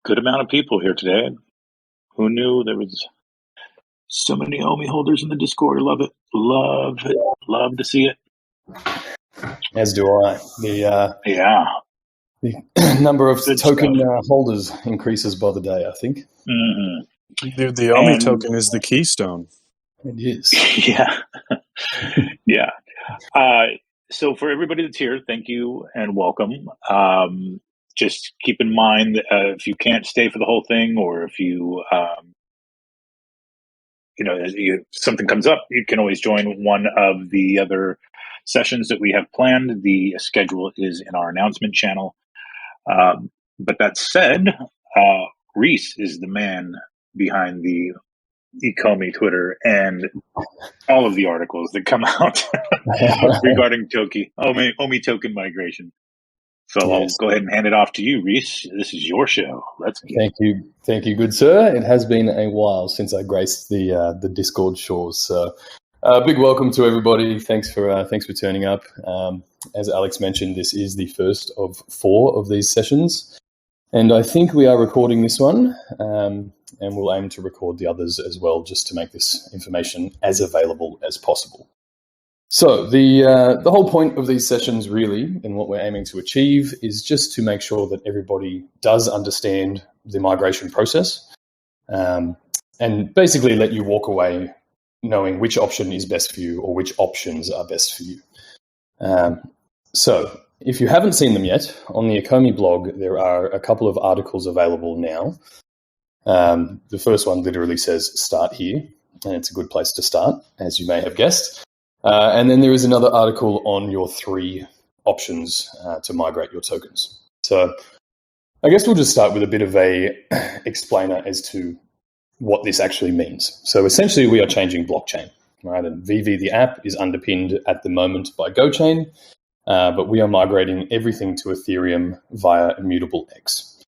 good amount of people here today. Who knew there was so many Omi holders in the Discord? Love it. Love it. Love to see it. As do I. The number of Good token holders increases by the day, I think. Mm-hmm. Dude, the Omi token is the keystone. It is. Yeah. Yeah. So for everybody that's here, thank you and welcome. Just keep in mind that if you can't stay for the whole thing, or if you, something comes up, you can always join one of the other sessions that we have planned. The schedule is in our announcement channel. But that said, Reese is the man behind the Ecomi Twitter and all of the articles that come out regarding Omi token migration. So Yes. I'll go ahead and hand it off to you, Reese. This is your show. Let's get Thank you, good sir. It has been a while since I graced the Discord shores. So big welcome to everybody. Thanks for turning up. As Alex mentioned, this is the first of 4 of these sessions, and I think we are recording this one, and we'll aim to record the others as well, just to make this information as available as possible. So the whole point of these sessions, really, and what we're aiming to achieve, is just to make sure that everybody does understand the migration process, and basically let you walk away knowing which option is best for you, or which options are best for you. So if you haven't seen them yet, on the Ecomi blog, there are a couple of articles available now. The first one literally says start here, and it's a good place to start, as you may have guessed. And then there is another article on your 3 options to migrate your tokens. So I guess we'll just start with a bit of a explainer as to what this actually means. So essentially we are changing blockchain, right? And Veve, the app, is underpinned at the moment by GoChain, but we are migrating everything to Ethereum via Immutable X.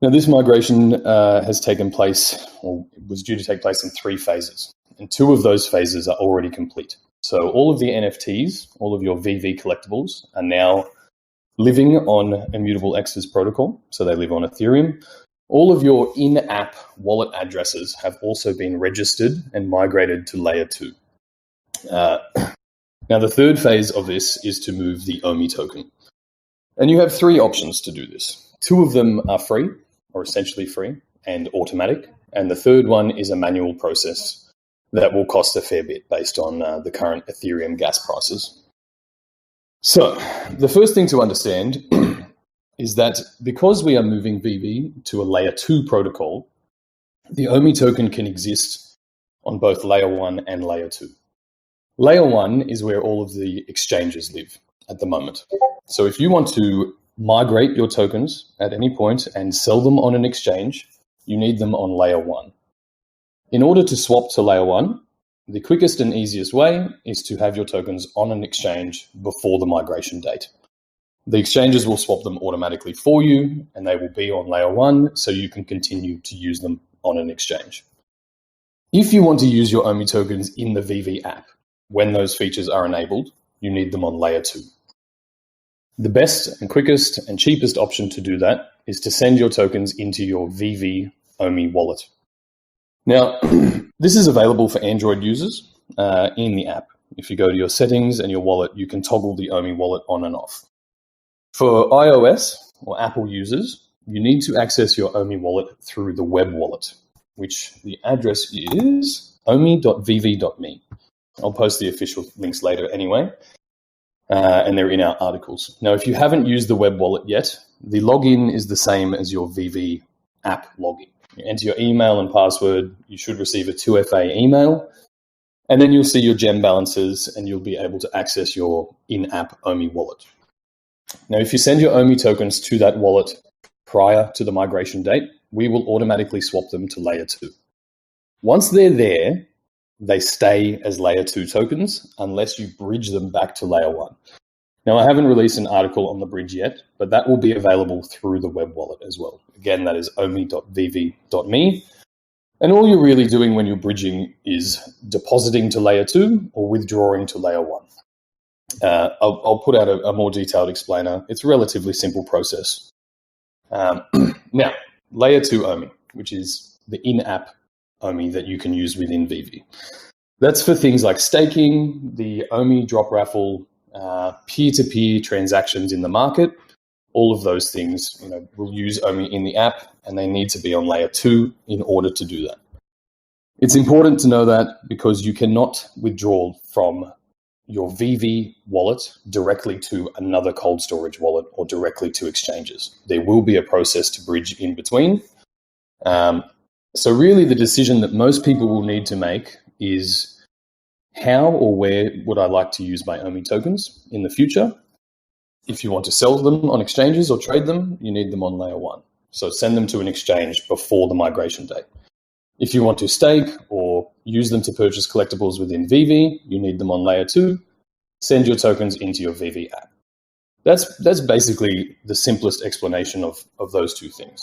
Now this migration has taken place, or was due to take place, in 3 phases, and 2 of those phases are already complete. So all of the NFTs, all of your Veve collectibles, are now living on Immutable X's protocol, so they live on Ethereum. All of your in-app wallet addresses have also been registered and migrated to Layer 2. Now, the 3rd phase of this is to move the Omi token. And you have 3 options to do this. 2 of them are free, or essentially free, and automatic. And the 3rd one is a manual process that will cost a fair bit based on the current Ethereum gas prices. So the first thing to understand is that because we are moving Veve to a Layer 2 protocol, the Omi token can exist on both Layer 1 and Layer 2. Layer 1 is where all of the exchanges live at the moment. So if you want to migrate your tokens at any point and sell them on an exchange, you need them on Layer 1. In order to swap to Layer 1, the quickest and easiest way is to have your tokens on an exchange before the migration date. The exchanges will swap them automatically for you, and they will be on Layer 1, so you can continue to use them on an exchange. If you want to use your Omi tokens in the Veve app, when those features are enabled, you need them on Layer 2. The best and quickest and cheapest option to do that is to send your tokens into your Veve Omi wallet. Now, this is available for Android users in the app. If you go to your settings and your wallet, you can toggle the Omi wallet on and off. For iOS or Apple users, you need to access your Omi wallet through the web wallet, which the address is omi.veve.me. I'll post the official links later anyway, and they're in our articles. Now, if you haven't used the web wallet yet, the login is the same as your Veve app login. You enter your email and password, you should receive a 2FA email, and then you'll see your gem balances and you'll be able to access your in-app Omi wallet. Now, if you send your Omi tokens to that wallet prior to the migration date, we will automatically swap them to Layer 2. Once they're there, they stay as Layer 2 tokens unless you bridge them back to Layer 1. Now, I haven't released an article on the bridge yet, but that will be available through the web wallet as well. Again, that is omi.veve.me. And all you're really doing when you're bridging is depositing to Layer 2 or withdrawing to Layer 1. I'll put out a more detailed explainer. It's a relatively simple process. Now, Layer 2 OMI, which is the in-app OMI that you can use within Veve. That's for things like staking, the OMI drop raffle, peer-to-peer transactions in the market. All of those things, will use OMI in the app, and they need to be on layer 2 in order to do that. It's important to know that because you cannot withdraw from your Veve wallet directly to another cold storage wallet or directly to exchanges. There will be a process to bridge in between. So really the decision that most people will need to make is how or where would I like to use my OMI tokens in the future? If you want to sell them on exchanges or trade them, you need them on layer 1. So send them to an exchange before the migration date. If you want to stake or use them to purchase collectibles within Veve, you need them on layer 2. Send your tokens into your Veve app. That's basically the simplest explanation of those two things.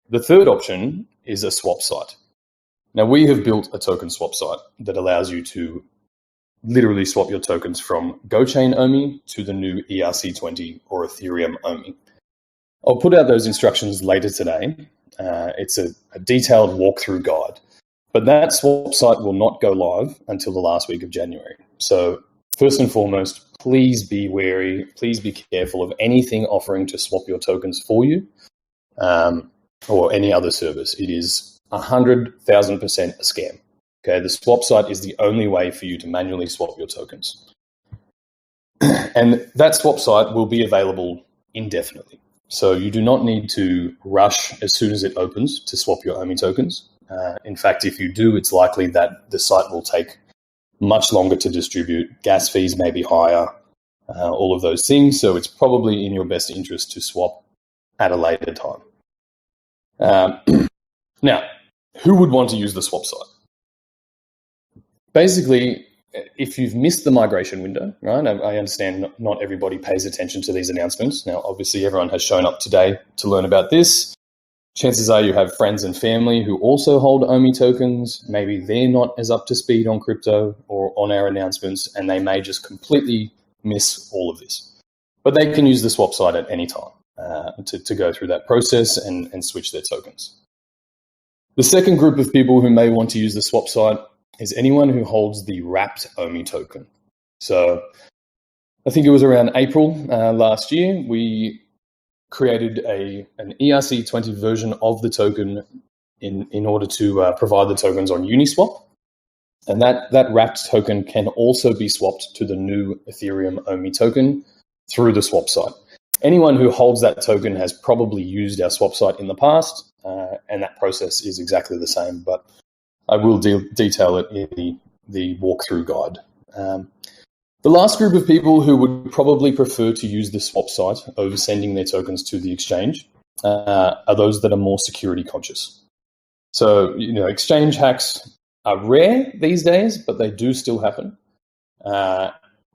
The third option is a swap site. Now, we have built a token swap site that allows you to literally swap your tokens from GoChain OMI to the new ERC20 or Ethereum OMI. I'll put out those instructions later today. It's a detailed walkthrough guide, but that swap site will not go live until the last week of January. So first and foremost, please be wary, please be careful of anything offering to swap your tokens for you or any other service. It is 100,000% a scam. Okay, the swap site is the only way for you to manually swap your tokens. And that swap site will be available indefinitely. So you do not need to rush as soon as it opens to swap your OMI tokens. In fact, if you do, it's likely that the site will take much longer to distribute. Gas fees may be higher, all of those things. So it's probably in your best interest to swap at a later time. Now, who would want to use the swap site? Basically, if you've missed the migration window, right? I understand not everybody pays attention to these announcements. Now, obviously, everyone has shown up today to learn about this. Chances are you have friends and family who also hold OMI tokens. Maybe they're not as up to speed on crypto or on our announcements, and they may just completely miss all of this. But they can use the swap site at any time to go through that process and switch their tokens. The second group of people who may want to use the swap site is anyone who holds the wrapped OMI token. So I think it was around April last year, we created an ERC20 version of the token in order to provide the tokens on Uniswap. And that wrapped token can also be swapped to the new Ethereum OMI token through the swap site. Anyone who holds that token has probably used our swap site in the past, and that process is exactly the same, but I will detail it in the walkthrough guide. The last group of people who would probably prefer to use the swap site over sending their tokens to the exchange are those that are more security conscious. So, exchange hacks are rare these days, but they do still happen.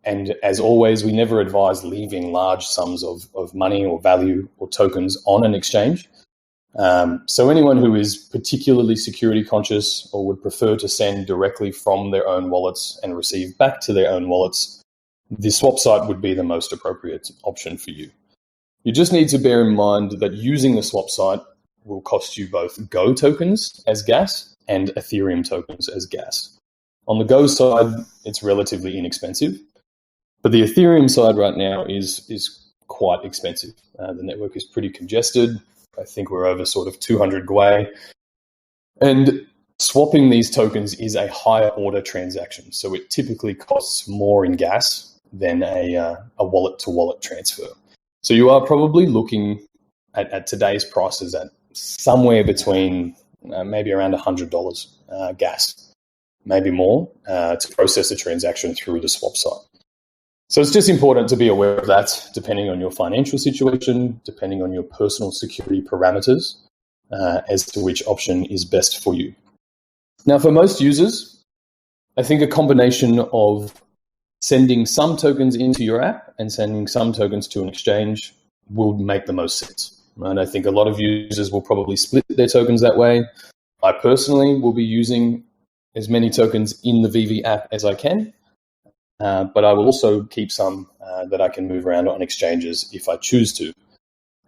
And as always, we never advise leaving large sums of money or value or tokens on an exchange. So anyone who is particularly security conscious or would prefer to send directly from their own wallets and receive back to their own wallets, the swap site would be the most appropriate option for you. You just need to bear in mind that using the swap site will cost you both Go tokens as gas and Ethereum tokens as gas. On the Go side, it's relatively inexpensive, but the Ethereum side right now is quite expensive. The network is pretty congested. I think we're over sort of 200 Gwei. And swapping these tokens is a higher order transaction. So it typically costs more in gas than a wallet-to-wallet transfer. So you are probably looking at today's prices at somewhere between maybe around $100 gas, maybe more, to process a transaction through the swap site. So it's just important to be aware of that, depending on your financial situation, depending on your personal security parameters, as to which option is best for you. Now, for most users, I think a combination of sending some tokens into your app and sending some tokens to an exchange will make the most sense. And I think a lot of users will probably split their tokens that way. I personally will be using as many tokens in the Veve app as I can. But I will also keep some that I can move around on exchanges if I choose to.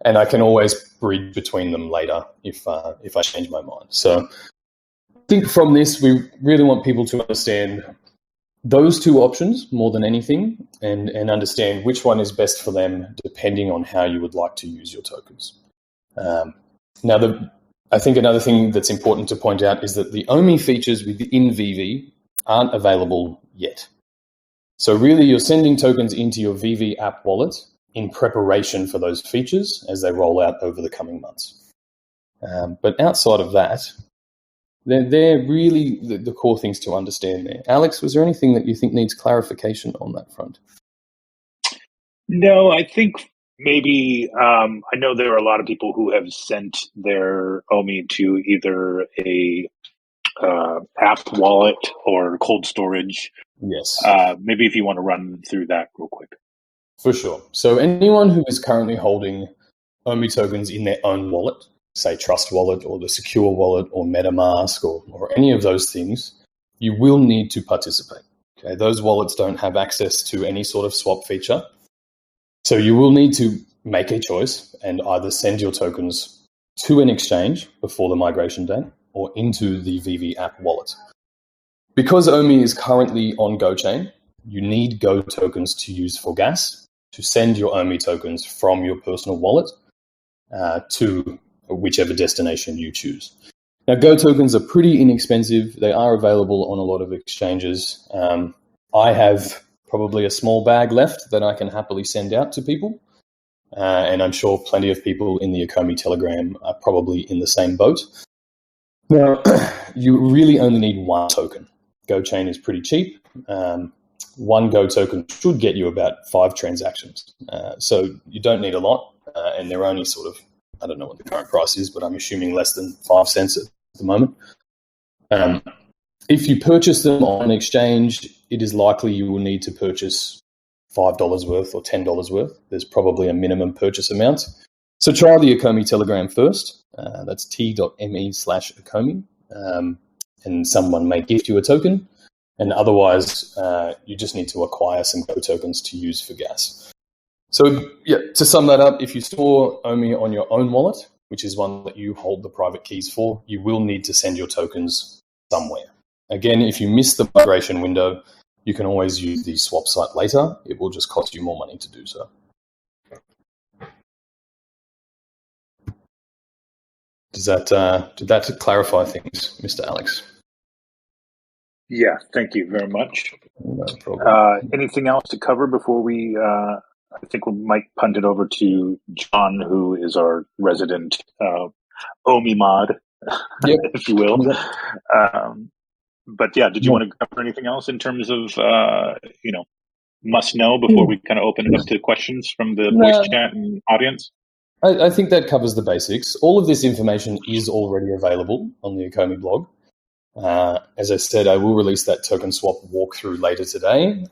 And I can always bridge between them later if I change my mind. So I think from this, we really want people to understand those two options more than anything, and understand which one is best for them depending on how you would like to use your tokens. Now, I think another thing that's important to point out is that the OMI features within Veve aren't available yet. So really, you're sending tokens into your Veve app wallet in preparation for those features as they roll out over the coming months. But outside of that, they're really the core things to understand there. Alex, was there anything that you think needs clarification on that front? No, I think maybe I know there are a lot of people who have sent their OMI to either a app wallet or cold storage. Yes. Maybe if you want to run through that real quick. For sure. So anyone who is currently holding OMI tokens in their own wallet, say Trust Wallet or the Secure Wallet or MetaMask or any of those things, you will need to participate. Okay, those wallets don't have access to any sort of swap feature. So you will need to make a choice and either send your tokens to an exchange before the migration date or into the Veve app wallet. Because OMI is currently on GoChain, you need Go tokens to use for gas to send your OMI tokens from your personal wallet to whichever destination you choose. Now, Go tokens are pretty inexpensive. They are available on a lot of exchanges. I have probably a small bag left that I can happily send out to people. And I'm sure plenty of people in the Ecomi Telegram are probably in the same boat. Now, you really only need one token. GoChain is pretty cheap. One Go token should get you about 5 transactions. So you don't need a lot, and they're only sort of, I don't know what the current price is, but I'm assuming less than 5 cents at the moment. If you purchase them on an exchange, it is likely you will need to purchase $5 worth or $10 worth. There's probably a minimum purchase amount. So try the Ecomi Telegram first. That's t.me/Ecomi. And someone may gift you a token. And otherwise, you just need to acquire some Go tokens to use for gas. So yeah, to sum that up, if you store OMI on your own wallet, which is one that you hold the private keys for, you will need to send your tokens somewhere. Again, if you miss the migration window, you can always use the swap site later. It will just cost you more money to do so. Did that clarify things, Mr. Alex? Yeah, thank you very much. No problem. Anything else to cover before we, I think we might punt it over to John, who is our resident OMI mod, Yep. if you will. Yep. But yeah, did you want to cover anything else in terms of, must know before we kind of open it up to questions from the voice chat and audience? I think that covers the basics. All of this information is already available on the Ecomi blog. As I said, I will release that token swap walkthrough later today,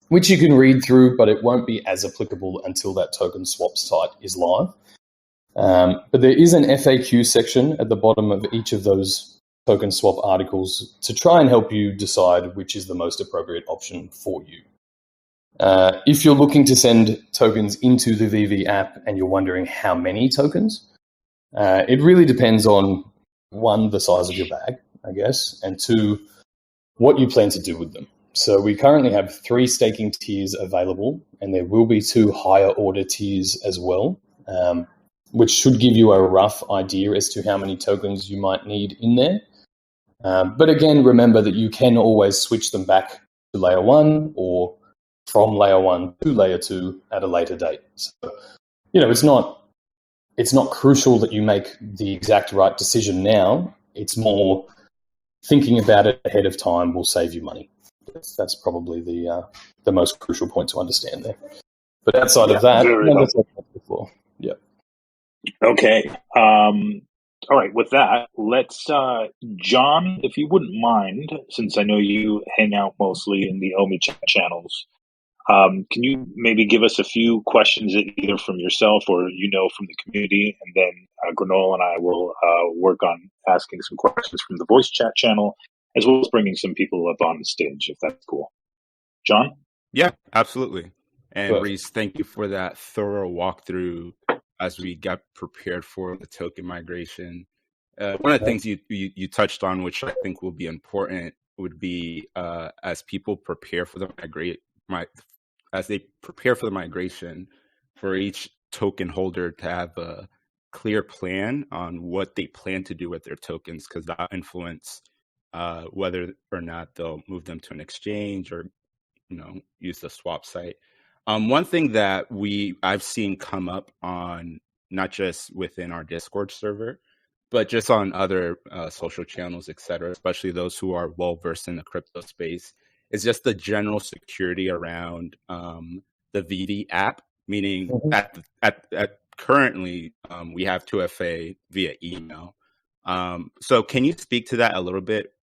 which you can read through, but it won't be as applicable until that token swap site is live. But there is an FAQ section at the bottom of each of those token swap articles to try and help you decide which is the most appropriate option for you. If you're looking to send tokens into the Veve app and you're wondering how many tokens, it really depends on, 1, the size of your bag, I guess, and 2, what you plan to do with them. So we currently have 3 staking tiers available, and there will be 2 higher order tiers as well, which should give you a rough idea as to how many tokens you might need in there. But again, remember that you can always switch them back to layer 1 or from layer 1 to layer 2 at a later date. So, it's not crucial that you make the exact right decision now. It's more thinking about it ahead of time will save you money. That's probably the most crucial point to understand there. But outside of that, that's what I before. Yeah. Okay. All right. With that, let's, John, if you wouldn't mind, since I know you hang out mostly in the OMI chat channels, can you maybe give us a few questions either from yourself or from the community, and then Granola and I will work on asking some questions from the voice chat channel, as well as bringing some people up on the stage, if that's cool. John? Yeah, absolutely. And Reese, thank you for that thorough walkthrough as we get prepared for the token migration. One of the things you touched on, which I think will be important, would be as people prepare for the migration, for each token holder to have a clear plan on what they plan to do with their tokens, because that influence whether or not they'll move them to an exchange or use the swap site. One thing that I've seen come up on, not just within our Discord server, but just on other social channels, et cetera, especially those who are well versed in the crypto space, is just the general security around the Veve app. Meaning, at currently we have 2FA via email. So can you speak to that a little bit?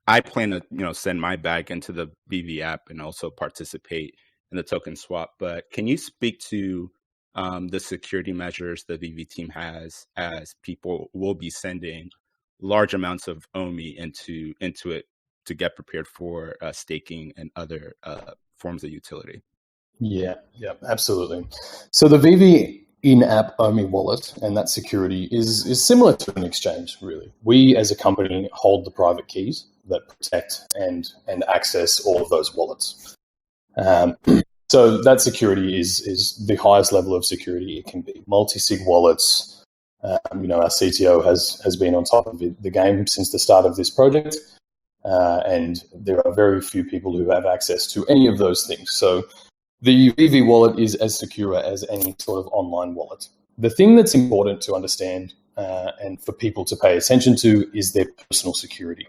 I plan to send my bag into the Veve app and also participate in the token swap. But can you speak to the security measures the Veve team has, as people will be sending large amounts of OMI into it to get prepared for staking and other forms of utility? Yeah, absolutely. So the Veve in-app OMI wallet and that security is similar to an exchange, really. We as a company hold the private keys that protect and access all of those wallets. So that security is the highest level of security it can be. Multi-sig wallets. Our CTO has been on top of the game since the start of this project, and there are very few people who have access to any of those things. So the Veve wallet is as secure as any sort of online wallet. The thing that's important to understand and for people to pay attention to is their personal security.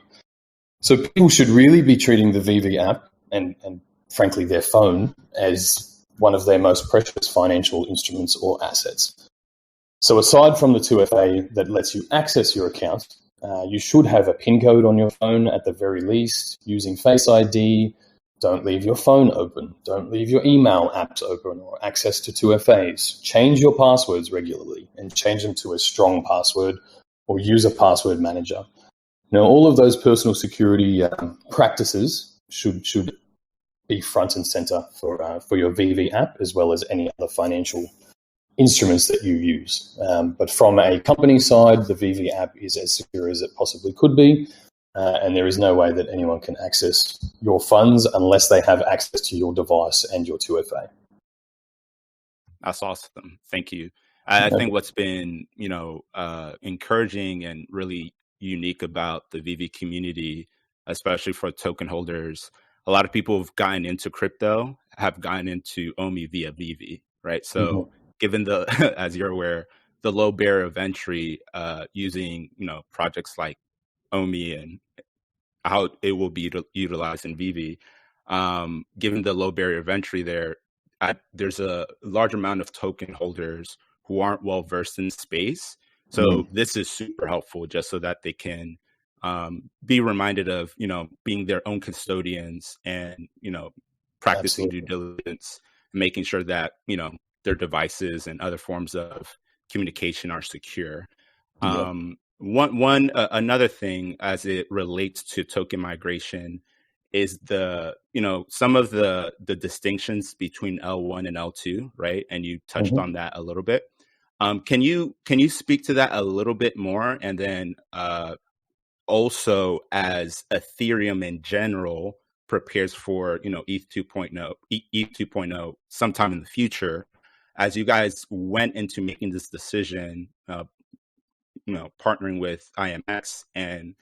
So people should really be treating the Veve app and frankly their phone as one of their most precious financial instruments or assets. So aside from the 2FA that lets you access your account, you should have a PIN code on your phone at the very least, using Face ID. Don't leave your phone open. Don't leave your email apps open or access to 2FAs. Change your passwords regularly and change them to a strong password or use a password manager. All of those personal security practices should be front and center for your Veve app, as well as any other financial instruments that you use. But from a company side, the Veve app is as secure as it possibly could be. And there is no way that anyone can access your funds unless they have access to your device and your 2FA. That's awesome. Thank you. I think what's been, encouraging and really unique about the Veve community, especially for token holders, a lot of people who've gotten into crypto have gotten into OMI via Veve, right? So given as you're aware, the low barrier of entry using, projects like OMI and how it will be utilized in Veve, given the low barrier of entry there's a large amount of token holders who aren't well versed in space. So this is super helpful, just so that they can be reminded of, being their own custodians and, practicing due diligence, making sure that, their devices and other forms of communication are secure. Another thing as it relates to token migration is some of the distinctions between L1 and L2, right? And you touched on that a little bit. Can you speak to that a little bit more? And then also, as Ethereum in general prepares for ETH 2.0 sometime in the future, as you guys went into making this decision, partnering with IMX and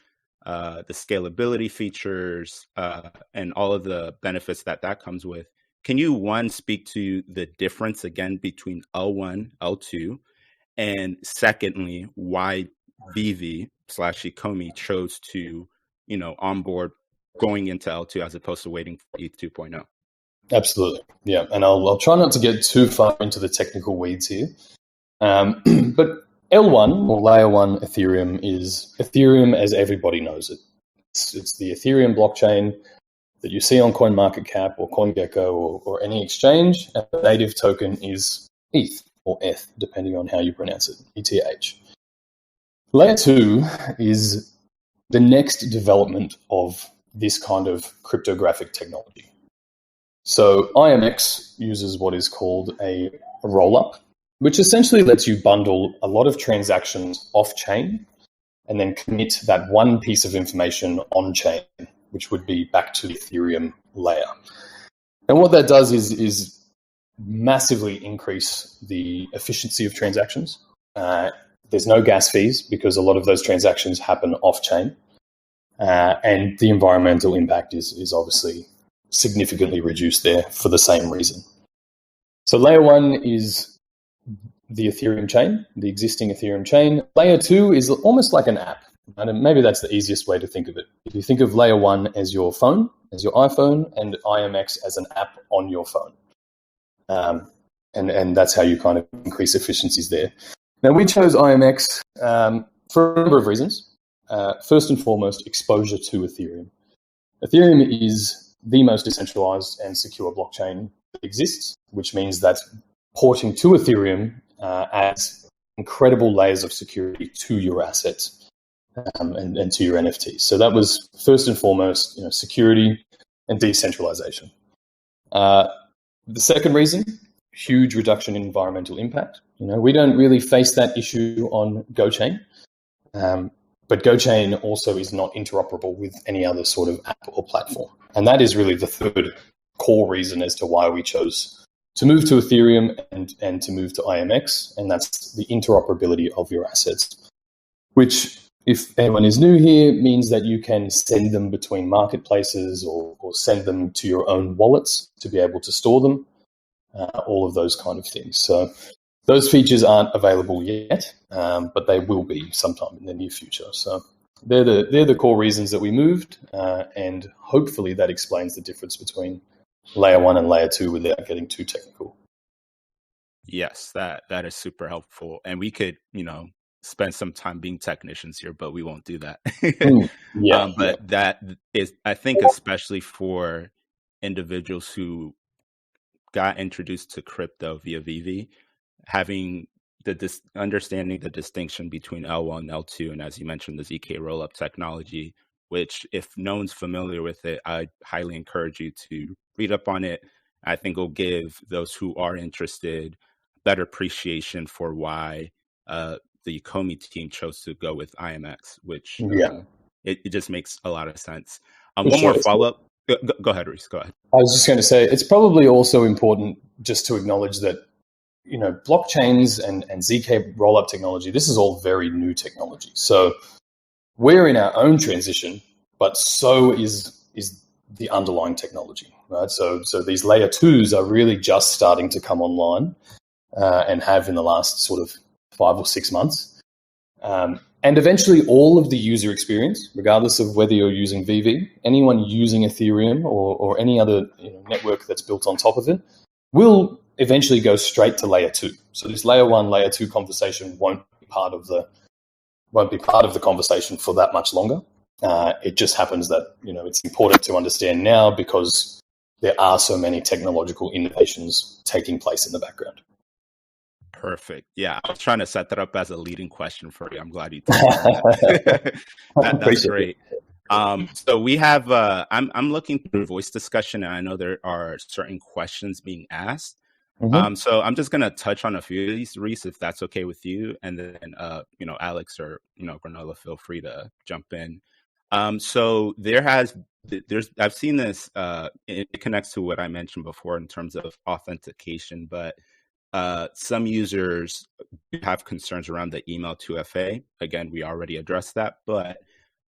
the scalability features and all of the benefits that comes with, can you speak to the difference again between L1, L2, and secondly, why Veve/Ecomi chose to onboard going into L2 as opposed to waiting for ETH 2.0? Absolutely, yeah. And I'll try not to get too far into the technical weeds here, but L1 or layer 1 Ethereum is Ethereum as everybody knows it. It's the Ethereum blockchain that you see on CoinMarketCap or CoinGecko or any exchange, and the native token is ETH or ETH, depending on how you pronounce it, ETH. Layer 2 is the next development of this kind of cryptographic technology. So IMX uses what is called a roll-up which essentially lets you bundle a lot of transactions off-chain and then commit that one piece of information on-chain, which would be back to the Ethereum layer. And what that does is massively increase the efficiency of transactions. There's no gas fees because a lot of those transactions happen off-chain. And the environmental impact is obviously significantly reduced there for the same reason. So layer 1 is the Ethereum chain, the existing Ethereum chain. Layer 2 is almost like an app. And maybe that's the easiest way to think of it. If you think of layer 1 as your phone, as your iPhone, and IMX as an app on your phone. And that's how you kind of increase efficiencies there. Now, we chose IMX for a number of reasons. First and foremost, exposure to Ethereum. Ethereum is the most decentralized and secure blockchain that exists, which means that porting to Ethereum adds incredible layers of security to your assets and to your NFTs. So that was first and foremost, security and decentralization. The second reason, huge reduction in environmental impact. We don't really face that issue on GoChain. But GoChain also is not interoperable with any other sort of app or platform. And that is really the third core reason as to why we chose to move to Ethereum and to move to IMX, and that's the interoperability of your assets, which, if anyone is new here, means that you can send them between marketplaces or send them to your own wallets to be able to store them, all of those kind of things. So those features aren't available yet, but they will be sometime in the near future. So they're the core reasons that we moved, and hopefully that explains the difference between layer 1 and layer 2 without getting too technical. Yes, that is super helpful. And we could, spend some time being technicians here, but we won't do that. That is, I think, especially for individuals who got introduced to crypto via Veve, having understanding the distinction between L1 and L2, and as you mentioned, the ZK rollup technology, which, if no one's familiar with it, I highly encourage you to read up on it. I think it'll give those who are interested better appreciation for why the Ecomi team chose to go with IMX, which it just makes a lot of sense. One more follow-up. Go ahead, Reese. Go ahead. I was just going to say, it's probably also important just to acknowledge that blockchains and ZK rollup technology, this is all very new technology. So we're in our own transition, but so is the underlying technology, right? So these layer 2s are really just starting to come online and have in the last sort of 5 or 6 months. And eventually all of the user experience, regardless of whether you're using Veve, anyone using Ethereum or any other network that's built on top of it, will eventually go straight to layer 2. So this layer 1, layer 2 conversation won't be part of the conversation for that much longer. It just happens that it's important to understand now because there are so many technological innovations taking place in the background. Perfect. Yeah, I was trying to set that up as a leading question for you. I'm glad you told me that. That's great. So we have, I'm looking through voice discussion, and I know there are certain questions being asked. Mm-hmm. So I'm just going to touch on a few of these, Reese, if that's okay with you. And then, Alex or, Granola, feel free to jump in. So I've seen this, it connects to what I mentioned before in terms of authentication, but some users have concerns around the email 2FA. Again, we already addressed that, but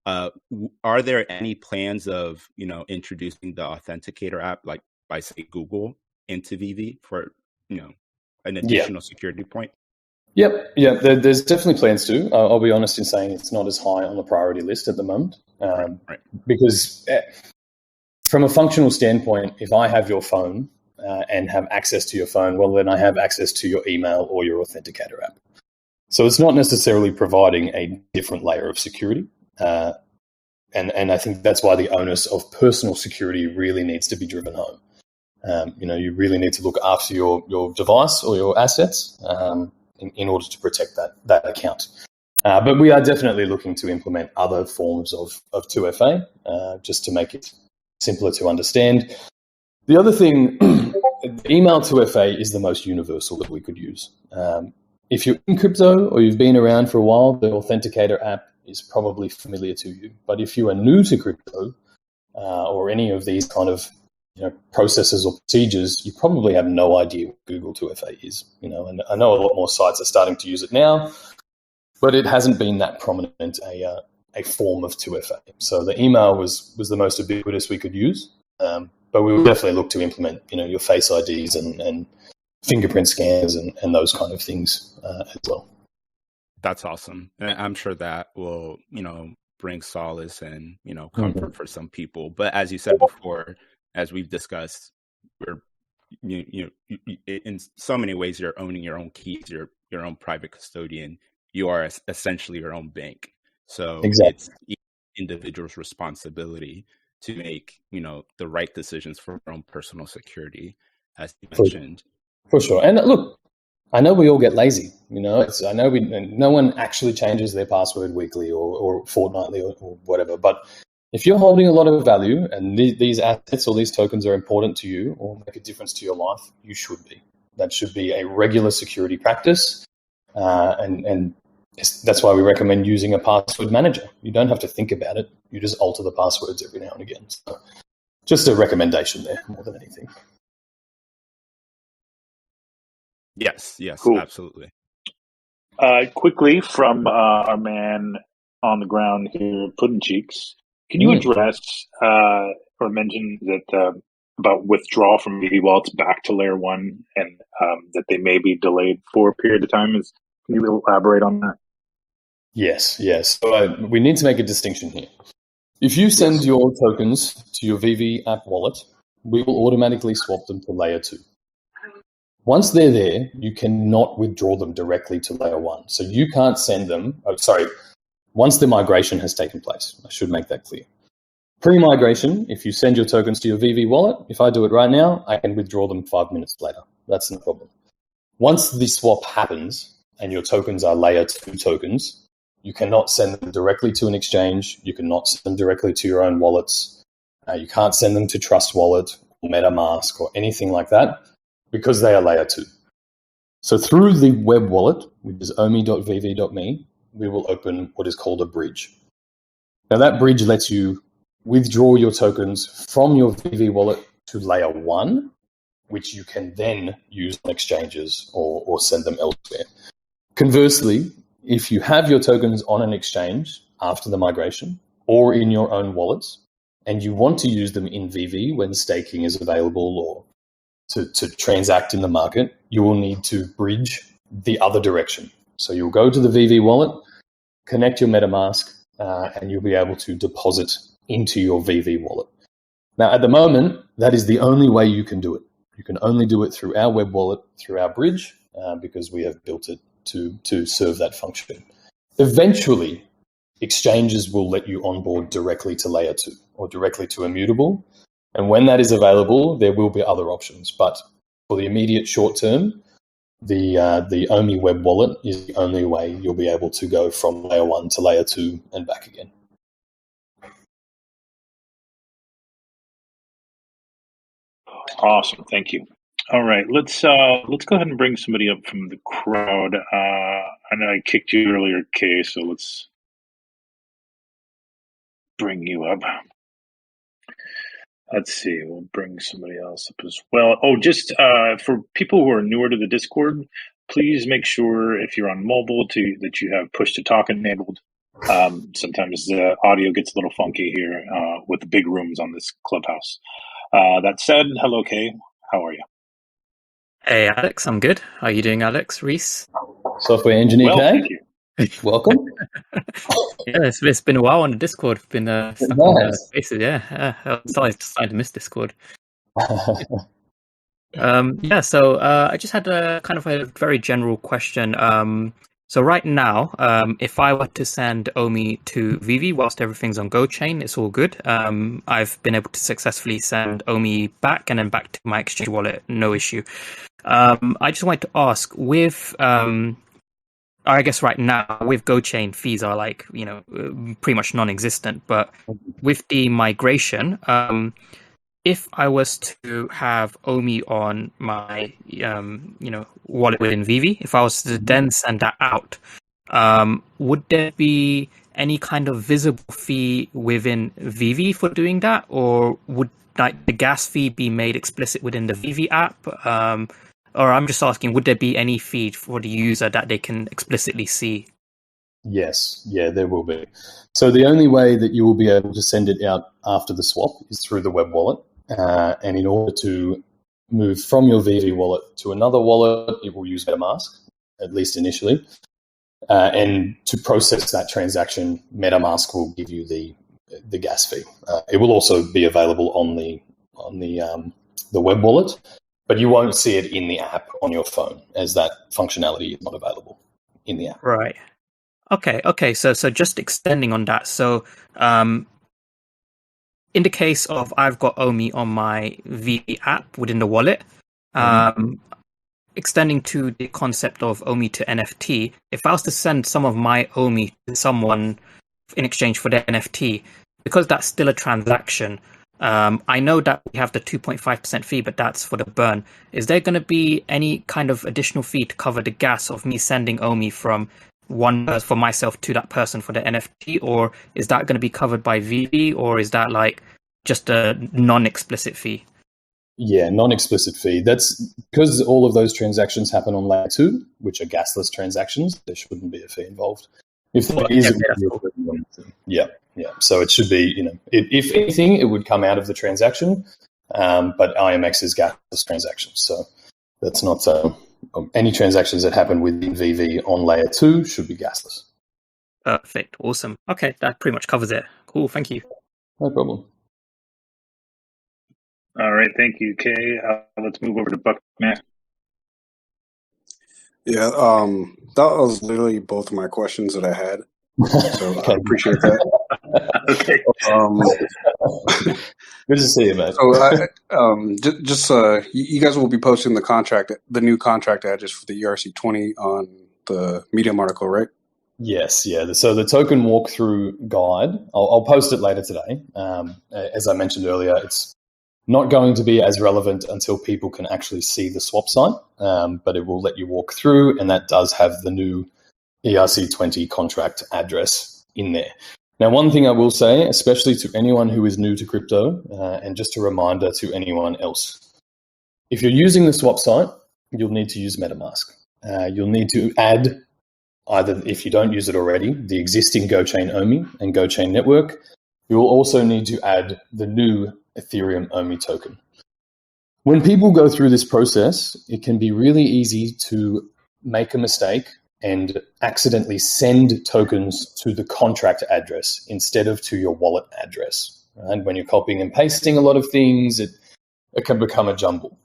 are there any plans of, introducing the Authenticator app, like by, say, Google, into Veve for, an additional security point? Yep. Yeah, there's definitely plans to. I'll be honest in saying it's not as high on the priority list at the moment. Right. Because from a functional standpoint, if I have your phone and have access to your phone, well, then I have access to your email or your Authenticator app. So it's not necessarily providing a different layer of security. And I think that's why the onus of personal security really needs to be driven home. You really need to look after your device or your assets in order to protect that account. But we are definitely looking to implement other forms of 2FA just to make it simpler to understand. The other thing, email 2FA is the most universal that we could use. If you're in crypto or you've been around for a while, the Authenticator app is probably familiar to you. But if you are new to crypto or any of these kind of processes or procedures, you probably have no idea what Google 2FA is. And I know a lot more sites are starting to use it now, but it hasn't been that prominent a form of 2FA. So the email was the most ubiquitous we could use. But we will definitely look to implement, your Face IDs and fingerprint scanners and those kind of things as well. That's awesome. And I'm sure that will, bring solace and, comfort for some people. But as you said before, as we've discussed, we're, in so many ways, you're owning your own keys, your own private custodian. You are essentially your own bank. So exactly. It's each individual's responsibility to make, the right decisions for their own personal security, as you mentioned. For sure. And look, I know we all get lazy. I know no one actually changes their password weekly or fortnightly or whatever. But if you're holding a lot of value and these assets or these tokens are important to you or make a difference to your life, you should be. That should be a regular security practice. And that's why we recommend using a password manager. You don't have to think about it. You just alter the passwords every now and again. So just a recommendation there more than anything. Yes, cool. Absolutely. Quickly from our man on the ground here, Puddin' Cheeks, can you address or mention that about withdrawal from Veve wallets back to layer 1 and that they may be delayed for a period of time? Can you elaborate on that? Yes. So we need to make a distinction here. If you send your tokens to your Veve app wallet, we will automatically swap them to layer 2. Once they're there, you cannot withdraw them directly to layer 1. So you can't send them, once the migration has taken place. I should make that clear. Pre-migration, if you send your tokens to your Veve wallet, if I do it right now, I can withdraw them 5 minutes later. That's no problem. Once the swap happens and your tokens are layer 2 tokens, you cannot send them directly to an exchange. You cannot send them directly to your own wallets. You can't send them to Trust Wallet or MetaMask or anything like that because they are layer 2. So through the web wallet, which is omi.veve.me, we will open what is called a bridge. Now that bridge lets you withdraw your tokens from your Veve wallet to layer 1, which you can then use on exchanges or send them elsewhere. Conversely, if you have your tokens on an exchange after the migration or in your own wallets, and you want to use them in Veve when staking is available or to transact in the market, you will need to bridge the other direction. So you'll go to the Veve wallet, connect your MetaMask, and you'll be able to deposit into your Veve wallet. Now, at the moment, that is the only way you can do it. You can only do it through our web wallet, through our bridge, because we have built it to serve that function. Eventually, exchanges will let you onboard directly to layer 2 or directly to Immutable. And when that is available, there will be other options. But for the immediate short term, the OMI web wallet is the only way you'll be able to go from layer 1 to layer 2 and back again. Awesome, thank you. All right, let's go ahead and bring somebody up from the crowd. I know I kicked you earlier, Kay, so let's bring you up. Let's see, we'll bring somebody else up as well. Oh, just for people who are newer to the Discord, please make sure if you're on mobile that you have push to talk enabled. Sometimes the audio gets a little funky here with the big rooms on this clubhouse. That said, hello, Kay. How are you? Hey, Alex. I'm good. How are you doing, Alex? Reese? Software engineer Well, Kay. thank you. Welcome. Yeah, it's been a while on the Discord. Been stuck on the spaces. Yeah, I'm starting to miss Discord. So I just had a kind of a very general question. So right now, if I were to send OMI to Veve whilst everything's on GoChain, it's all good. I've been able to successfully send OMI back and then back to my exchange wallet, no issue. I just wanted to ask, with I guess right now with GoChain, fees are pretty much non-existent. But with the migration, if I was to have Omi on my wallet within Vivi, if I was to then send that out, would there be any kind of visible fee within Vivi for doing that, or would like the gas fee be made explicit within the Vivi app? Or I'm just asking, would there be any fee for the user that they can explicitly see? Yes, yeah, there will be. So the only way that you will be able to send it out after the swap is through the web wallet. And in order to move from your Veve wallet to another wallet, it will use MetaMask, at least initially. And to process that transaction, MetaMask will give you the gas fee. It will also be available on the web wallet, but you won't see it in the app on your phone, as that functionality is not available in the app. Right. Okay. So just extending on that. So, in the case of I've got Omi on my Veve app within the wallet, extending to the concept of Omi to NFT, if I was to send some of my Omi to someone in exchange for their NFT, because that's still a transaction, I know that we have the 2.5% fee, but that's for the burn. Is there going to be any kind of additional fee to cover the gas of me sending Omi from for myself to that person for the NFT, or is that going to be covered by Veve, or is that like just a non-explicit fee? Yeah, non-explicit fee. That's because all of those transactions happen on layer 2, which are gasless transactions. There shouldn't be a fee involved. If there is, yeah. So it should be, if anything, it would come out of the transaction, but IMX is gasless transactions. So that's not any transactions that happen within Veve on layer 2 should be gasless. Perfect. Awesome. Okay, that pretty much covers it. Cool. Thank you. No problem. All right. Thank you, Kay. Let's move over to Buck. Matt. Yeah, that was literally both of my questions that I had. So I appreciate that. Okay. Good to see you, man. So, you guys will be posting the new contract address for the ERC20 on the Medium article, right? Yes, yeah. So the token walkthrough guide, I'll post it later today. As I mentioned earlier, it's not going to be as relevant until people can actually see the swap site, but it will let you walk through, and that does have the new ERC20 contract address in there. Now, one thing I will say, especially to anyone who is new to crypto, and just a reminder to anyone else, if you're using the swap site, you'll need to use MetaMask. You'll need to add, either if you don't use it already, the existing GoChain Omi and GoChain network. You will also need to add the new Ethereum Omi token. When people go through this process, it can be really easy to make a mistake and accidentally send tokens to the contract address instead of to your wallet address. And when you're copying and pasting a lot of things, it can become a jumble.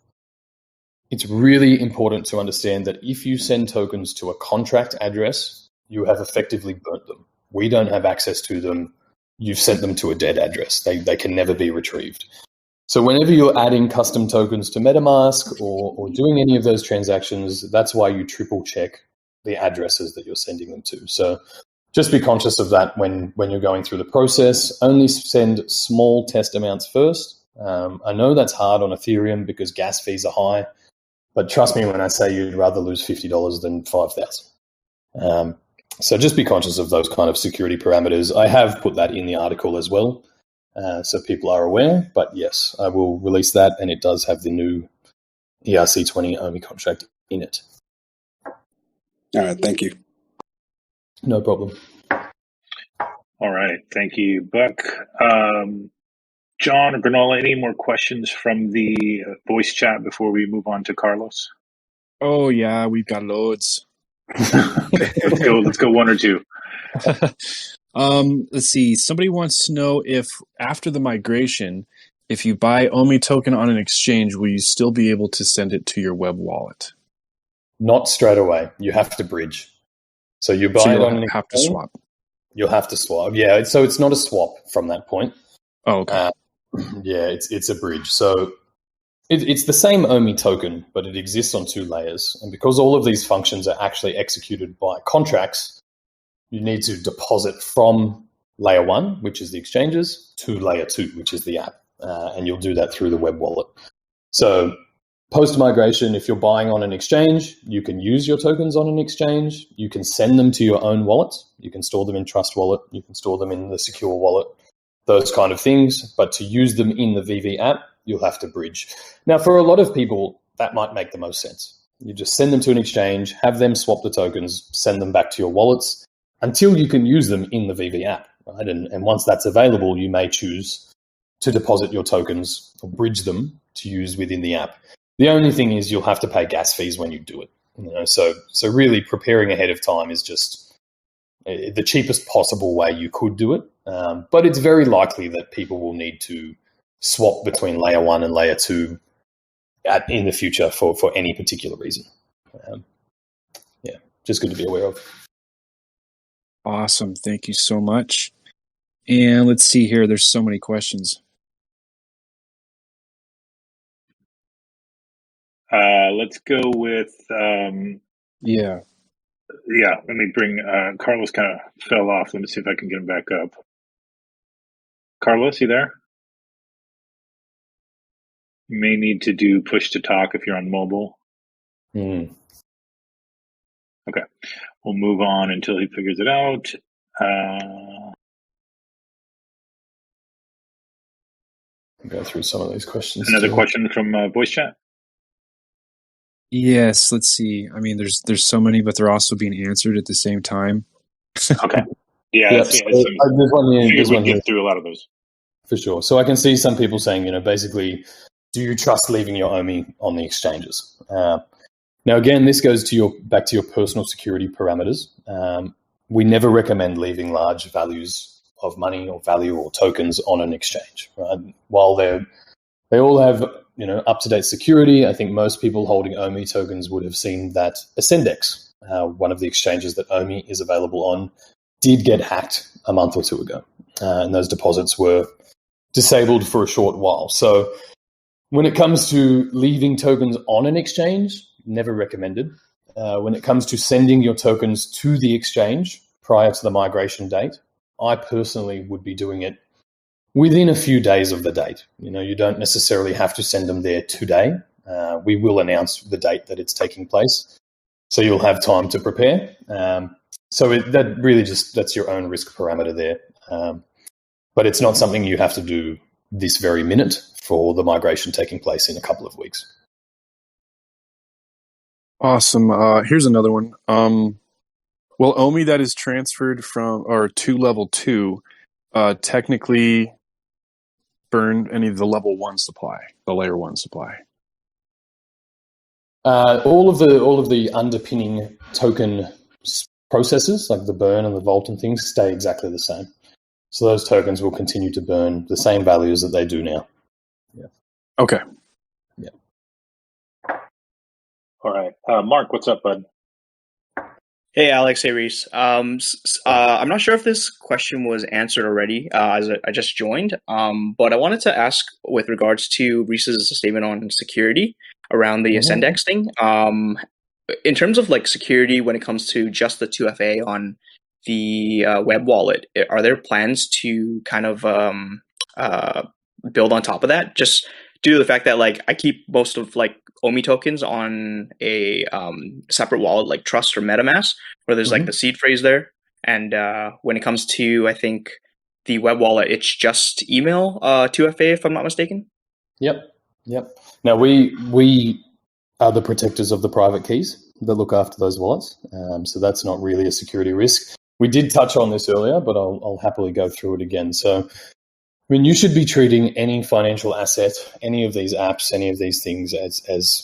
It's really important to understand that if you send tokens to a contract address, you have effectively burnt them. We don't have access to them. You've sent them to a dead address. They can never be retrieved. So whenever you're adding custom tokens to MetaMask or doing any of those transactions, that's why you triple check the addresses that you're sending them to. So just be conscious of that when you're going through the process. Only send small test amounts first. I know that's hard on Ethereum because gas fees are high, but trust me when I say you'd rather lose $50 than $5,000. So just be conscious of those kind of security parameters. I have put that in the article as well, so people are aware. But yes, I will release that, and it does have the new ERC20 Omi contract in it. All right, thank you. No problem. All right, thank you, Buck. John or Granola, any more questions from the voice chat before we move on to Carlos? Oh yeah, we've got loads. Let's go one or two. Let's see. Somebody wants to know if after the migration, if you buy Omi token on an exchange, will you still be able to send it to your web wallet? Not straight away. You have to bridge. So you buy it on an exchange. Have to swap. You'll have to swap. Yeah, so it's not a swap from that point. Oh, okay. Yeah, it's a bridge. So it's the same Omi token, but it exists on 2 layers. And because all of these functions are actually executed by contracts, you need to deposit from layer 1, which is the exchanges, to layer 2, which is the app. and you'll do that through the web wallet. So post-migration, if you're buying on an exchange, you can use your tokens on an exchange. You can send them to your own wallet. You can store them in Trust Wallet. You can store them in the Secure Wallet, those kind of things. But to use them in the Veve app, you'll have to bridge. Now, for a lot of people, that might make the most sense. You just send them to an exchange, have them swap the tokens, send them back to your wallets until you can use them in the Veve app, right? And once that's available, you may choose to deposit your tokens or bridge them to use within the app. The only thing is you'll have to pay gas fees when you do it. So really preparing ahead of time is just the cheapest possible way you could do it. But it's very likely that people will need to swap between layer 1 and layer 2 in the future for any particular reason. Just good to be aware of. Awesome. Thank you so much. And let's see here. There's so many questions. Let's go with Yeah. let me bring Carlos. Kind of fell off. Let me see if I can get him back up. Carlos, you there? You may need to do push to talk if you're on mobile. Okay, we'll move on until he figures it out. Go through some of these questions. Another question from voice chat. Yes. Let's see. I mean, there's so many, but they're also being answered at the same time. Okay. Yeah. Yep. There's one here. Get through a lot of those. For sure. So I can see some people saying, basically, do you trust leaving your OMI on the exchanges? Now, again, this goes back to your personal security parameters. We never recommend leaving large values of money or value or tokens on an exchange. Right? While they all have up-to-date security, I think most people holding OMI tokens would have seen that Ascendex, one of the exchanges that OMI is available on, did get hacked a month or two ago, and those deposits were disabled for a short while. So when it comes to leaving tokens on an exchange, never recommended. When it comes to sending your tokens to the exchange prior to the migration date, I personally would be doing it within a few days of the date. You don't necessarily have to send them there today. We will announce the date that it's taking place, so you'll have time to prepare. That really that's your own risk parameter there. But it's not something you have to do this very minute for the migration taking place in a couple of weeks. Awesome. Here's another one. Will OMI that is transferred to level 2 technically burn any of the level 1 supply, the layer 1 supply? All of the underpinning token processes, like the burn and the vault and things, stay exactly the same. So those tokens will continue to burn the same values that they do now. Yeah. Okay. Yeah. All right. Mark, what's up, bud? Hey, Alex. Hey, Reese. I'm not sure if this question was answered already, as I just joined. But I wanted to ask with regards to Reese's statement on security around the Ascendex thing. In terms of security, when it comes to just the 2FA on the web wallet, are there plans to kind of build on top of that? Just due to the fact that I keep most of OMI tokens on a separate wallet like Trust or MetaMask, where there's the seed phrase there. And when it comes to, I think, the web wallet, it's just email 2FA, if I'm not mistaken. Yep. Now we are the protectors of the private keys that look after those wallets, so that's not really a security risk. We did touch on this earlier, but I'll happily go through it again. So, you should be treating any financial asset, any of these apps, any of these things as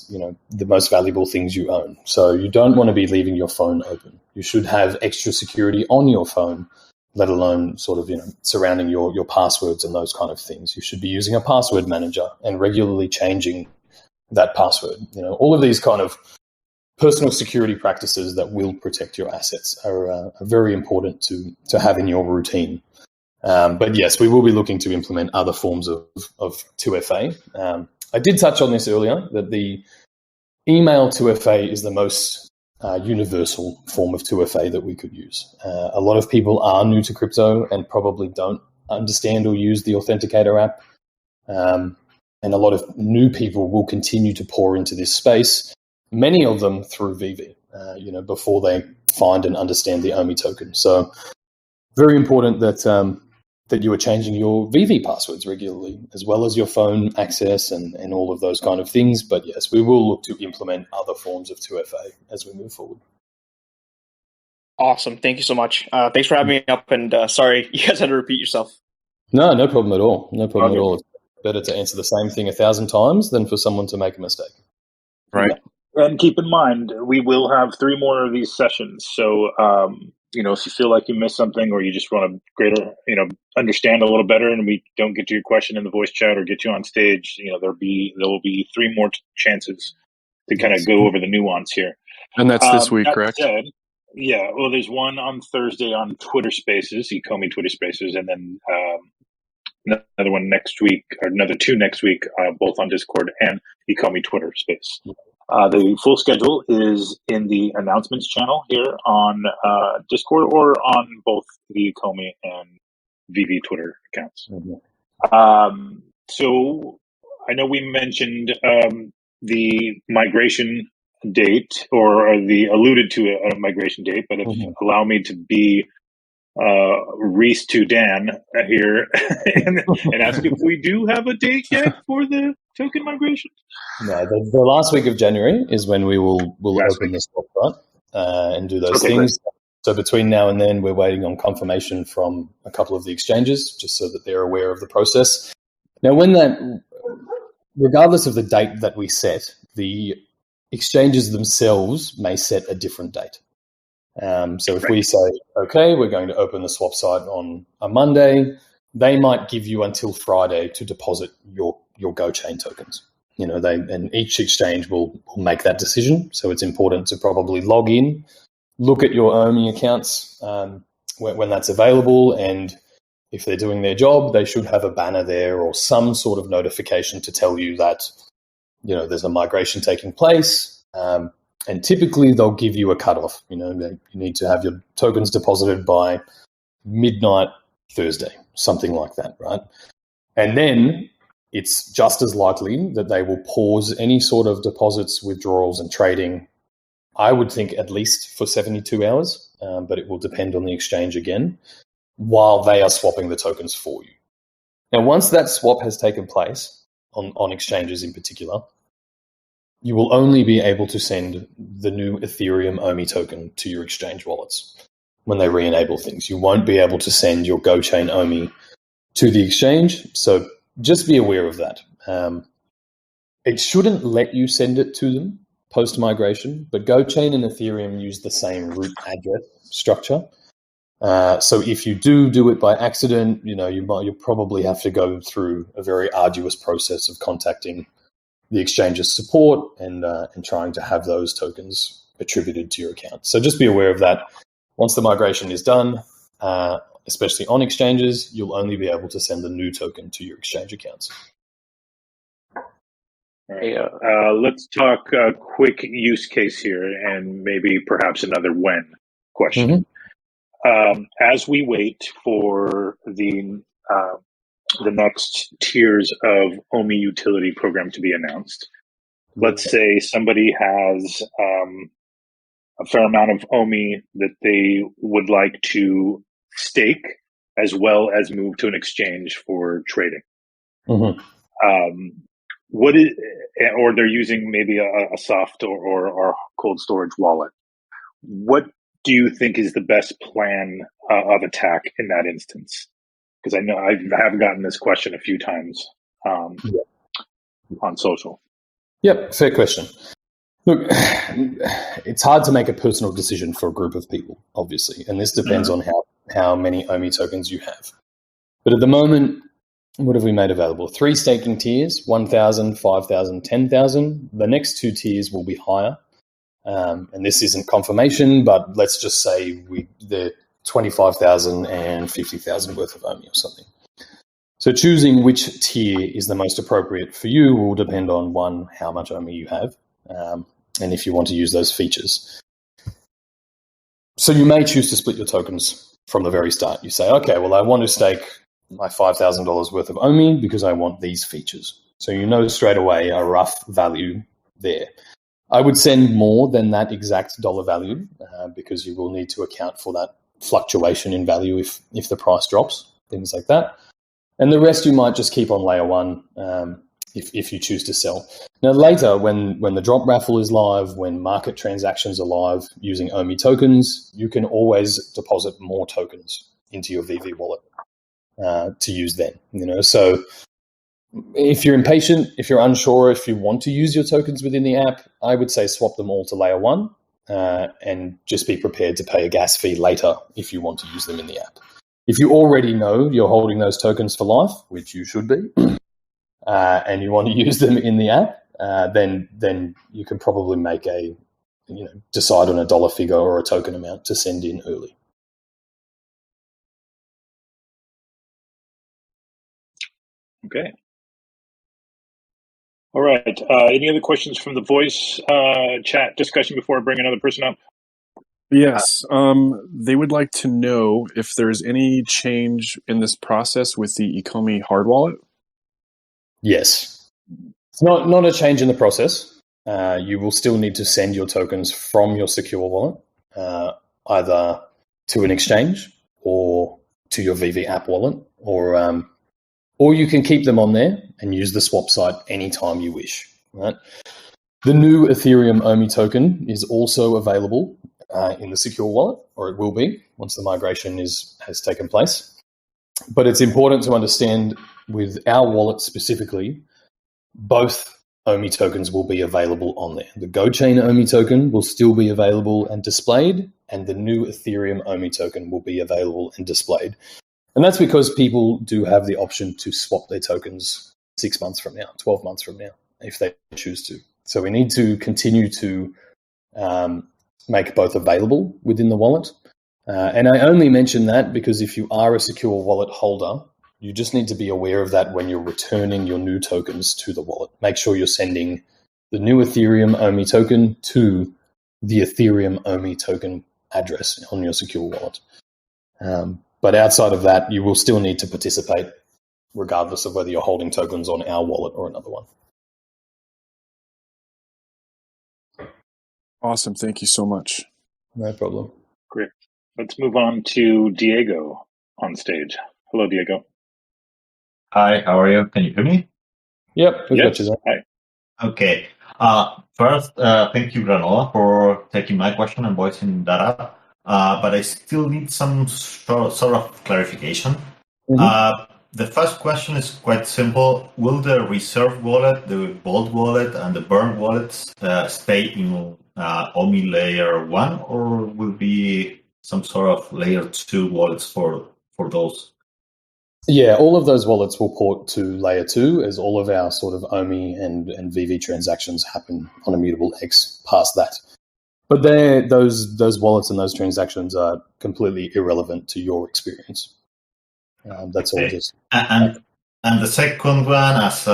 the most valuable things you own. So you don't want to be leaving your phone open. You should have extra security on your phone, let alone surrounding your passwords and those kind of things. You should be using a password manager and regularly changing that password. All of these kind of personal security practices that will protect your assets are very important to have in your routine. But yes, we will be looking to implement other forms of 2FA. I did touch on this earlier, that the email 2FA is the most universal form of 2FA that we could use. A lot of people are new to crypto and probably don't understand or use the Authenticator app. And a lot of new people will continue to pour into this space, many of them through Veve, before they find and understand the OMI token. So very important that you are changing your Veve passwords regularly, as well as your phone access and all of those kind of things. But yes, we will look to implement other forms of 2FA as we move forward. Awesome. Thank you so much. Thanks for having me up, and sorry you guys had to repeat yourself. No problem at all. No problem at all. It's better to answer the same thing 1,000 times than for someone to make a mistake. Right. And keep in mind, we will have 3 more of these sessions. So, if you feel like you missed something or you just want to greater, understand a little better and we don't get to your question in the voice chat or get you on stage, there will be 3 more chances to kind of go over the nuance here. And that's this week, correct? Said, yeah. Well, there's one on Thursday on Twitter Spaces, Ecomi Twitter Spaces, and then another one next week, or another 2 next week, both on Discord and Ecomi Twitter Space. The full schedule is in the announcements channel here on Discord or on both the Ecomi and Veve Twitter accounts. Mm-hmm. So I know we mentioned the migration date, or the alluded to a migration date, but if you allow me to be Reese to Dan here and ask if we do have a date yet for the token migration. No, the last week of January is when we will open the swap, right, and do those things. Great. So between now and then, we're waiting on confirmation from a couple of the exchanges, just so that they're aware of the process. Now, regardless of the date that we set, the exchanges themselves may set a different date. So if we say, okay, we're going to open the swap site on a Monday, they might give you until Friday to deposit your GoChain tokens. And each exchange will make that decision. So it's important to probably log in, look at your OMI accounts when that's available, and if they're doing their job, they should have a banner there or some sort of notification to tell you that there's a migration taking place. And typically they'll give you a cutoff. You need to have your tokens deposited by midnight Thursday, something like that, right? And then it's just as likely that they will pause any sort of deposits, withdrawals, and trading, I would think at least for 72 hours, but it will depend on the exchange again, while they are swapping the tokens for you. Now, once that swap has taken place, on exchanges in particular, you will only be able to send the new Ethereum OMI token to your exchange wallets when they re-enable things. You won't be able to send your GoChain OMI to the exchange, so just be aware of that. It shouldn't let you send it to them post-migration, but GoChain and Ethereum use the same root address structure. So if you do it by accident, you'll probably have to go through a very arduous process of contacting the exchange's support and trying to have those tokens attributed to your account. So just be aware of that. Once the migration is done, especially on exchanges, you'll only be able to send the new token to your exchange accounts. All right. Let's talk a quick use case here and maybe perhaps another when question. Mm-hmm. As we wait for the next tiers of OMI utility program to be announced, let's say somebody has a fair amount of OMI that they would like to stake as well as move to an exchange for trading. Mm-hmm. Or they're using maybe a soft or cold storage wallet. What do you think is the best plan of attack in that instance? Because I know I have gotten this question a few times on social. Yep, fair question. Look, it's hard to make a personal decision for a group of people, obviously, and this depends on how many OMI tokens you have. But at the moment, what have we made available? 3 staking tiers, 1,000, 5,000, 10,000. The next 2 tiers will be higher. And this isn't confirmation, but let's just say they're 25,000 and 50,000 worth of OMI or something. So choosing which tier is the most appropriate for you will depend on, 1, how much OMI you have, and if you want to use those features. So you may choose to split your tokens from the very start. You say, okay, well, I want to stake my $5,000 worth of OMI because I want these features. So you know straight away a rough value there. I would send more than that exact dollar value because you will need to account for that fluctuation in value if the price drops, things like that. And the rest you might just keep on layer one if you choose to sell. Now later, when the drop raffle is live, when market transactions are live using OMI tokens, you can always deposit more tokens into your Veve wallet to use then. So if you're impatient, if you're unsure, if you want to use your tokens within the app, I would say swap them all to layer one and just be prepared to pay a gas fee later if you want to use them in the app. If you already know you're holding those tokens for life, which you should be, and you want to use them in the app, then you can probably decide on a dollar figure or a token amount to send in early. Okay. All right. Any other questions from the voice chat discussion before I bring another person up? Yes. They would like to know if there's any change in this process with the Ecomi hard wallet. Yes. It's not a change in the process. You will still need to send your tokens from your secure wallet, either to an exchange or to your Veve app wallet, or you can keep them on there and use the swap site anytime you wish. Right? The new Ethereum OMI token is also available in the secure wallet, or it will be once the migration has taken place. But it's important to understand with our wallet specifically, both OMI tokens will be available on there. The GoChain OMI token will still be available and displayed, and the new Ethereum OMI token will be available and displayed. And that's because people do have the option to swap their tokens 6 months from now, 12 months from now, if they choose to. So we need to continue to make both available within the wallet. And I only mention that because if you are a secure wallet holder, you just need to be aware of that when you're returning your new tokens to the wallet. Make sure you're sending the new Ethereum OMI token to the Ethereum OMI token address on your secure wallet. But outside of that, you will still need to participate regardless of whether you're holding tokens on our wallet or another one. Awesome. Thank you so much. No problem. Great. Let's move on to Diego on stage. Hello, Diego. Hi, how are you? Can you hear me? Yep, we've got Yes. you there. Hi. Okay. First, thank you, Granola, for taking my question and voicing that up. But I still need some sort of clarification. The first question is quite simple. Will the reserve wallet, the Vault wallet, and the Burn wallets stay in OMI layer 1, or will be some sort of layer 2 wallets for those? Yeah, all of those wallets will port to layer 2 as all of our sort of OMI and Veve transactions happen on Immutable X past that. But those wallets and those transactions are completely irrelevant to your experience. That's all just. And the second one, as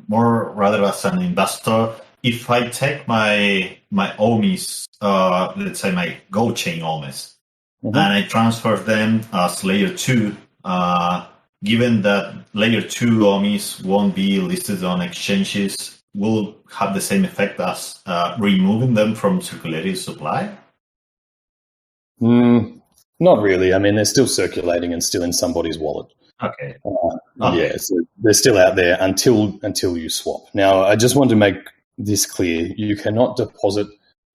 more rather as an investor, if I take my OMIs, let's say my GoChain OMIs, and I transfer them as layer 2, given that layer 2 OMIs won't be listed on exchanges, will have the same effect as removing them from circulating supply? Not really. I mean, they're still circulating and still in somebody's wallet. Okay. Yeah, so they're still out there until you swap. Now, I just want to make this clear. You cannot deposit,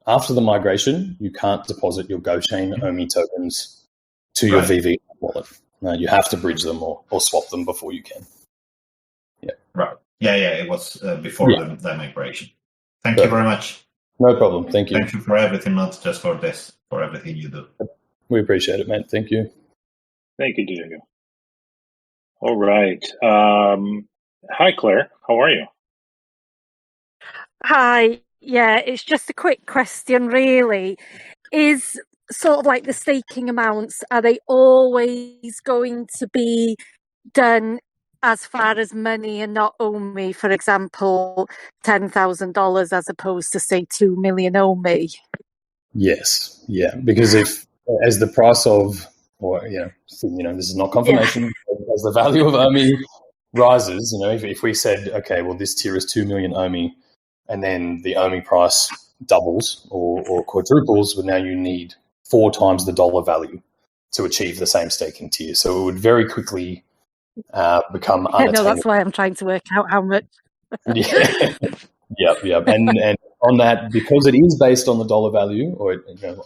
after the migration, you can't deposit your GoChain OMI tokens to your Veve wallet. You have to bridge them or swap them before you can. Yeah. Right. Yeah, it was before the migration. Thank you very much. No problem. Thank you. Thank you for everything, not just for this, for everything you do. We appreciate it, mate. Thank you. Thank you, Diego. All right. Hi, Claire. How are you? Hi. Yeah, it's just a quick question, really. Is sort of like the staking amounts, are they always going to be done as far as money and not OMI? For example, $10,000 as opposed to, say, 2 million OMI? Yes. Yeah. Because as the price of, or, this is not confirmation, as the value of OMI rises, if we said, okay, well, this tier is 2 million OMI, and then the OMI price doubles or quadruples, but now you need 4 times the dollar value to achieve the same staking tier. So it would very quickly become unattainable. No, that's why I'm trying to work out how much. Yep. And on that, because it is based on the dollar value, or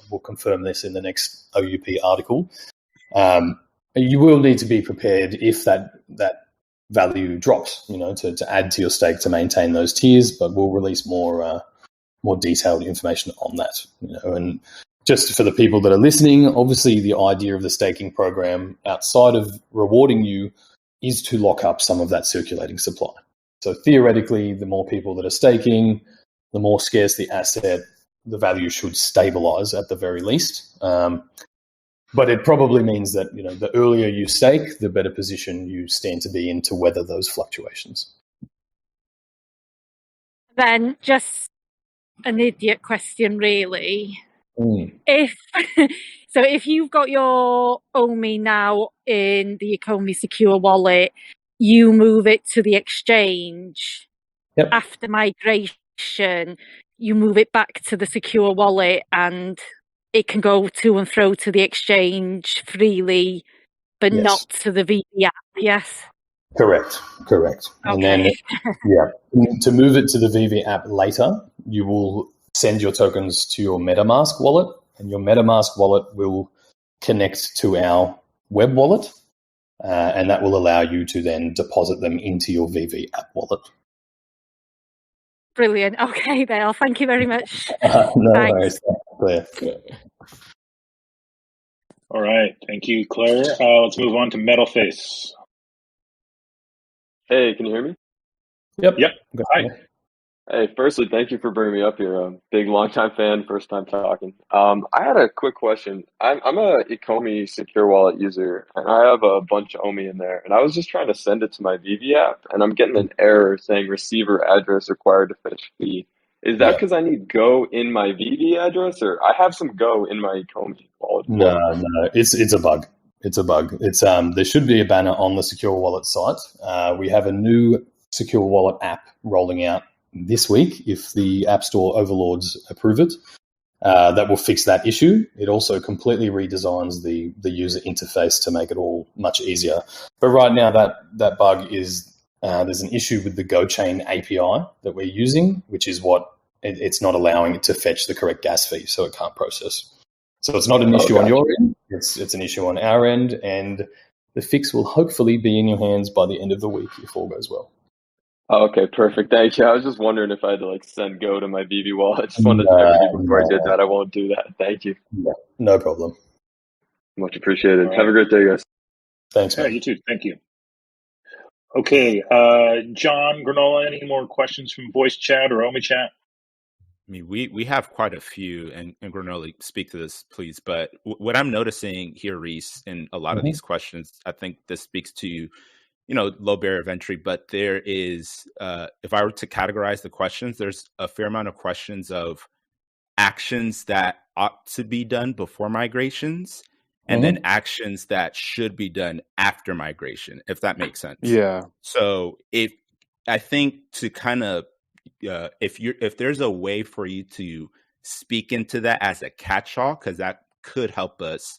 we'll confirm this in the next OUP article, you will need to be prepared if that value drops, to add to your stake to maintain those tiers, but we'll release more detailed information on that. And just for the people that are listening, obviously the idea of the staking program outside of rewarding you is to lock up some of that circulating supply. So theoretically, the more people that are staking, the more scarce the asset, the value should stabilize at the very least. But it probably means that, the earlier you stake, the better position you stand to be in to weather those fluctuations. Then just an idiot question, really. If you've got your OMI now in the Ecomi secure wallet, you move it to the exchange. Yep. After migration, you move it back to the secure wallet and it can go to and fro to the exchange freely, but Yes. not to the VV app, yes? Correct. Okay. And then, to move it to the Veve app later, you will send your tokens to your MetaMask wallet, and your MetaMask wallet will connect to our web wallet, and that will allow you to then deposit them into your Veve app wallet. Brilliant. Okay, Dale. Thank you very much. No Thanks. worries. Claire. All right. Thank you, Claire. Let's move on to Metalface. Hey, can you hear me? Yep. Hi. Hey, firstly, thank you for bringing me up here. Big, long-time fan, first time talking. I had a quick question. I'm a Ecomi secure wallet user, and I have a bunch of OMI in there. And I was just trying to send it to my Veve app, and I'm getting an error saying receiver address required to fetch fee. Is that because I need Go in my Veve address, or I have some Go in my Ecomi wallet? No, it's a bug. It's a bug. It's there should be a banner on the secure wallet site. We have a new secure wallet app rolling out this week if the App Store overlords approve it. That will fix that issue. It also completely redesigns the user interface to make it all much easier. But right now that bug is there's an issue with the GoChain API that we're using, which is what it's not allowing it to fetch the correct gas fee, so it can't process. So it's not an issue on your end. It's an issue on our end, and the fix will hopefully be in your hands by the end of the week if all goes well. Okay, perfect. Thank you. I was just wondering if I had to send Go to my Veve wallet. I just wanted to check with you before I did that. I won't do that. Thank you. No problem. Much appreciated. Right. Have a great day, guys. Thanks, man. Yeah, you too. Thank you. Okay, John Granola, any more questions from voice chat or OMI chat? I mean, we have quite a few, and Granola, speak to this, please. But what I'm noticing here, Reese, in a lot of these questions, I think this speaks to, low barrier of entry. But there is, if I were to categorize the questions, there's a fair amount of questions of actions that ought to be done before migrations, and then actions that should be done after migration, if that makes sense. Yeah. So I think to kind of, if there's a way for you to speak into that as a catch-all, because that could help us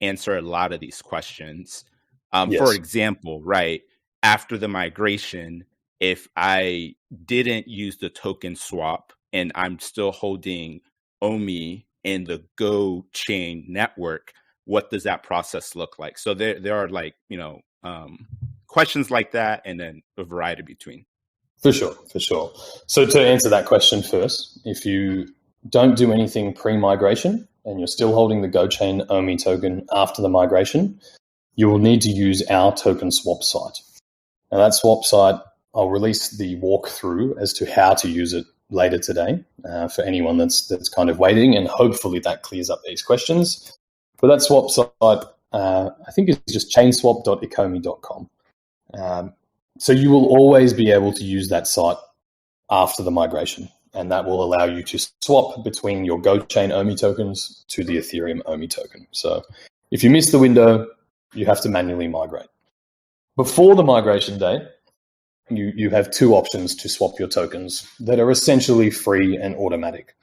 answer a lot of these questions. For example, right after the migration, if I didn't use the token swap and I'm still holding OMI in the Go chain network, what does that process look like? So there are questions like that, and then a variety between. For sure. So to answer that question first, if you don't do anything pre-migration and you're still holding the GoChain OMI token after the migration, you will need to use our token swap site. Now that swap site, I'll release the walkthrough as to how to use it later today for anyone that's kind of waiting, and hopefully that clears up these questions. But that swap site, I think it's just chainswap.ecomi.com. So you will always be able to use that site after the migration, and that will allow you to swap between your GoChain OMI tokens to the Ethereum OMI token. So if you miss the window, you have to manually migrate. Before the migration date, you have two options to swap your tokens that are essentially free and automatic.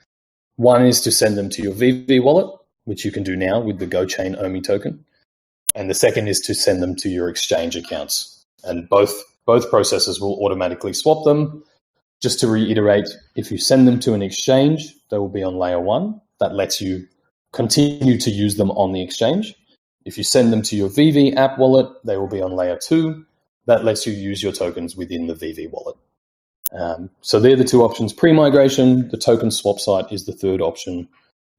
One is to send them to your Veve wallet, which you can do now with the GoChain OMI token. And the second is to send them to your exchange accounts. And both processes will automatically swap them. Just to reiterate, if you send them to an exchange, they will be on layer 1. That lets you continue to use them on the exchange. If you send them to your Veve app wallet, they will be on layer 2. That lets you use your tokens within the Veve wallet. So they're the two options pre-migration. The token swap site is the third option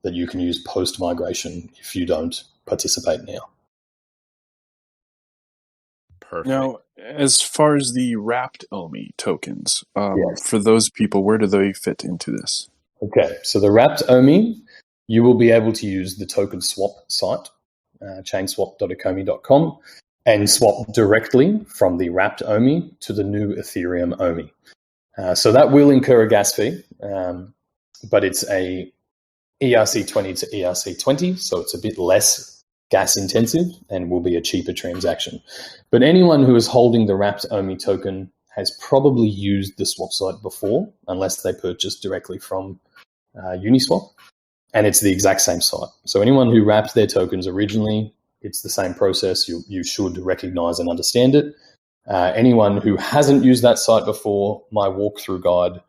that you can use post-migration if you don't participate now. Perfect. Now, as far as the wrapped OMI tokens, for those people, where do they fit into this? Okay, so the wrapped OMI, you will be able to use the token swap site, chainswap.ecomi.com, and swap directly from the wrapped OMI to the new Ethereum OMI. So that will incur a gas fee, but it's a ERC20 to ERC20, so it's a bit less gas intensive and will be a cheaper transaction. But anyone who is holding the wrapped OMI token has probably used the swap site before, unless they purchased directly from Uniswap, and it's the exact same site. So anyone who wrapped their tokens originally, it's the same process. You should recognize and understand it. Anyone who hasn't used that site before, my walkthrough guide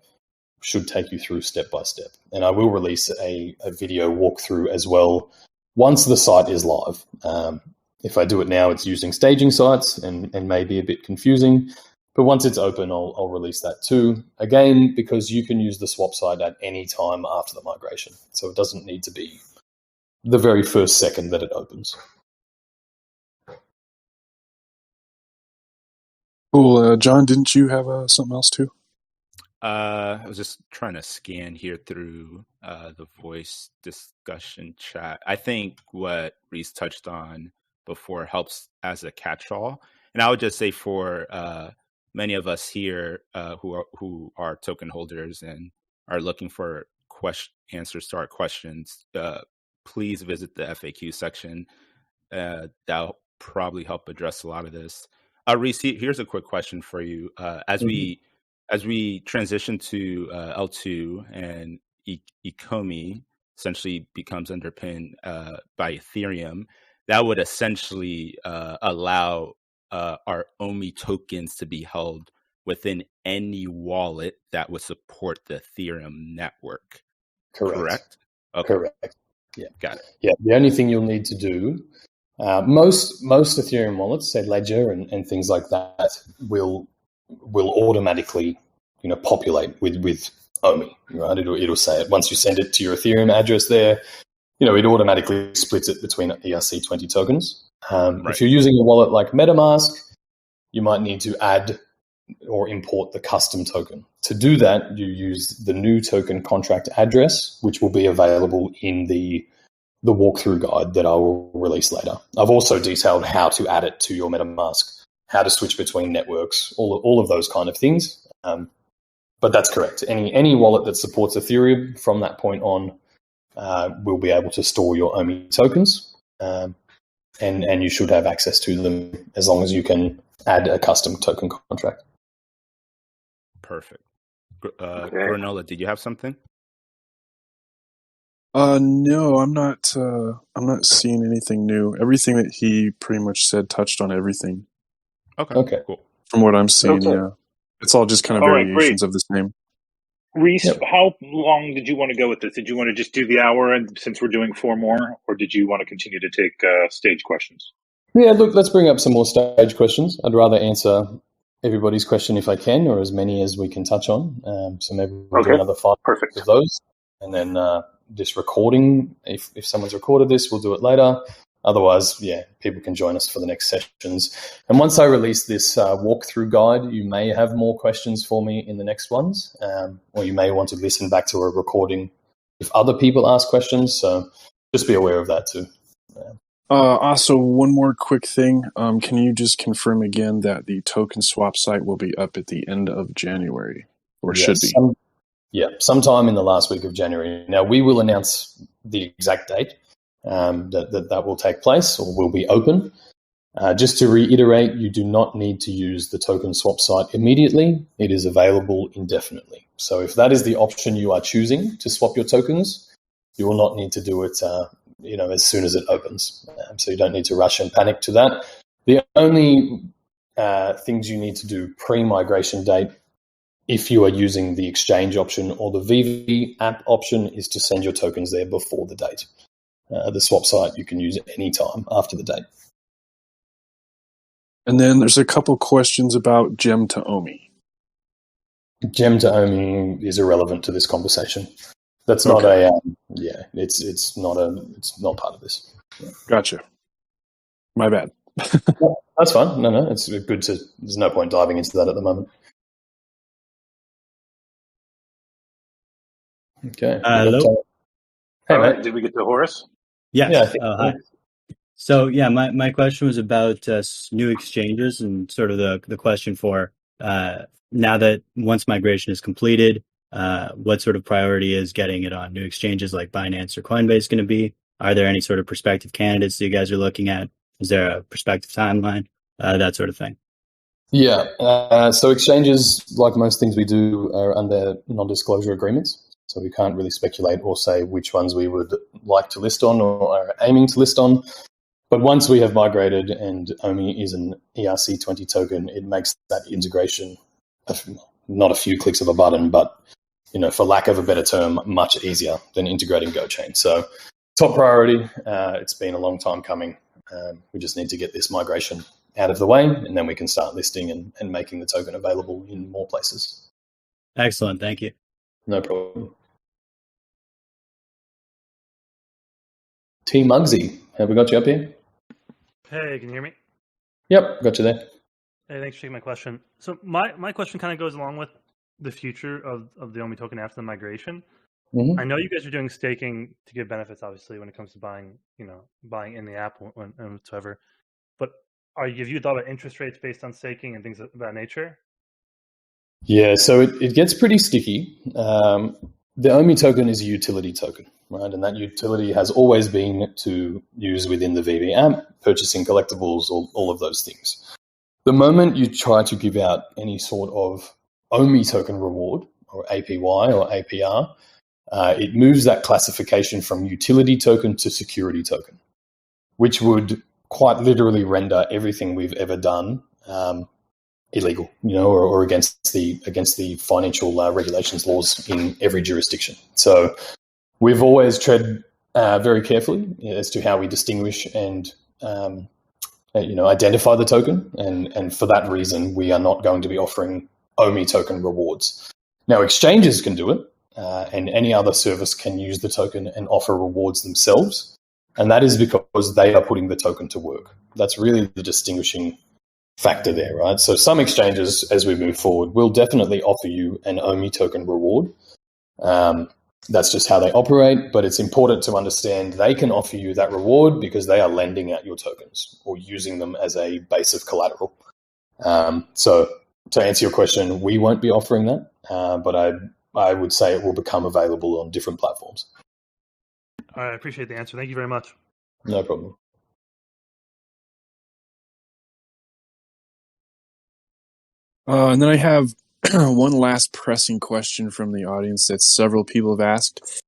should take you through step by step. And I will release a video walkthrough as well once the site is live. If I do it now, it's using staging sites and may be a bit confusing. But once it's open, I'll release that too. Again, because you can use the swap site at any time after the migration. So it doesn't need to be the very first second that it opens. Cool. John, didn't you have something else too? I was just trying to scan here through the voice discussion chat. I think what Reese touched on before helps as a catch-all. And I would just say for many of us here who are token holders and are looking for answers to our questions, please visit the FAQ section. That'll probably help address a lot of this. Reese, here's a quick question for you. As we transition to L2 and Ecomi essentially becomes underpinned by Ethereum, that would essentially allow our OMI tokens to be held within any wallet that would support the Ethereum network. Correct? Okay. Correct. Yeah. Got it. Yeah. The only thing you'll need to do, most Ethereum wallets, say Ledger and things like that, will automatically, populate with OMI, right? It'll say it once you send it to your Ethereum address there. It automatically splits it between ERC20 tokens. Right. If you're using a wallet like MetaMask, you might need to add or import the custom token. To do that, you use the new token contract address, which will be available in the walkthrough guide that I will release later. I've also detailed how to add it to your MetaMask, how to switch between networks, all of those kind of things. But that's correct. Any wallet that supports Ethereum from that point on will be able to store your OMI tokens, and you should have access to them as long as you can add a custom token contract. Perfect. Granola, did you have something? No, I'm not seeing anything new. Everything that he pretty much said touched on everything. Okay. Cool. From what I'm seeing, yeah. It's all just kind of variations of the same. Reese, how long did you want to go with this? Did you want to just do the hour, and since we're doing 4 more, or did you want to continue to take stage questions? Yeah, look, let's bring up some more stage questions. I'd rather answer everybody's question if I can, or as many as we can touch on. So maybe we'll do another 5 of those. And then this recording, if someone's recorded this, we'll do it later. Otherwise, people can join us for the next sessions. And once I release this walkthrough guide, you may have more questions for me in the next ones, or you may want to listen back to a recording if other people ask questions. So just be aware of that too. Also, one more quick thing. Can you just confirm again that the token swap site will be up at the end of January, or should be? Sometime in the last week of January. Now, we will announce the exact date that will take place or will be open. Just to reiterate, you do not need to use the token swap site immediately. It is available indefinitely. So if that is the option you are choosing to swap your tokens, you will not need to do it as soon as it opens. So you don't need to rush and panic to that. The only things you need to do pre-migration date, if you are using the exchange option or the Veve app option, is to send your tokens there before the date. The swap site you can use at any time after the date. And then there's a couple questions about Gem to Omi. Gem to Omi is irrelevant to this conversation. That's not it's not part of this. Yeah. Gotcha. My bad. That's fine. No, it's good to. There's no point diving into that at the moment. Okay. Hello. Hey, All right. mate. Did we get to Horace? Yes. Yeah, I think Hi. So yeah, my question was about new exchanges and sort of the question for now that once migration is completed, what sort of priority is getting it on new exchanges like Binance or Coinbase going to be? Are there any sort of prospective candidates that you guys are looking at? Is there a prospective timeline? That sort of thing. Yeah. So exchanges, like most things we do, are under non-disclosure agreements. So we can't really speculate or say which ones we would like to list on or are aiming to list on. But once we have migrated and Omi is an ERC20 token, it makes that integration not a few clicks of a button, but for lack of a better term, much easier than integrating GoChain. So top priority. It's been a long time coming. We just need to get this migration out of the way, and then we can start listing and making the token available in more places. Excellent. Thank you. No problem. T Mugsy, have we got you up here? Hey, can you hear me? Yep, got you there. Hey, thanks for taking my question. So my question kind of goes along with the future of the Omi token after the migration. Mm-hmm. I know you guys are doing staking to give benefits, obviously, when it comes to buying in the app and whatsoever. But have you thought about interest rates based on staking and things of that nature? Yeah, so it gets pretty sticky. The Omi token is a utility token, right? And that utility has always been to use within the Veve app, purchasing collectibles, all of those things. The moment you try to give out any sort of Omi token reward, or APY or APR, it moves that classification from utility token to security token, which would quite literally render everything we've ever done illegal, or against the financial regulations laws in every jurisdiction. So we've always tread very carefully as to how we distinguish and identify the token, and for that reason, we are not going to be offering Omi token rewards. Now, exchanges can do it, and any other service can use the token and offer rewards themselves, and that is because they are putting the token to work. That's really the distinguishing factor there, right? So some exchanges, as we move forward, will definitely offer you an Omi token reward. That's just how they operate, but it's important to understand they can offer you that reward because they are lending out your tokens or using them as a base of collateral. So to answer your question, we won't be offering that, but I would say it will become available on different platforms. All right, I appreciate the answer. Thank you very much. No problem. And then I have one last pressing question from the audience that several people have asked.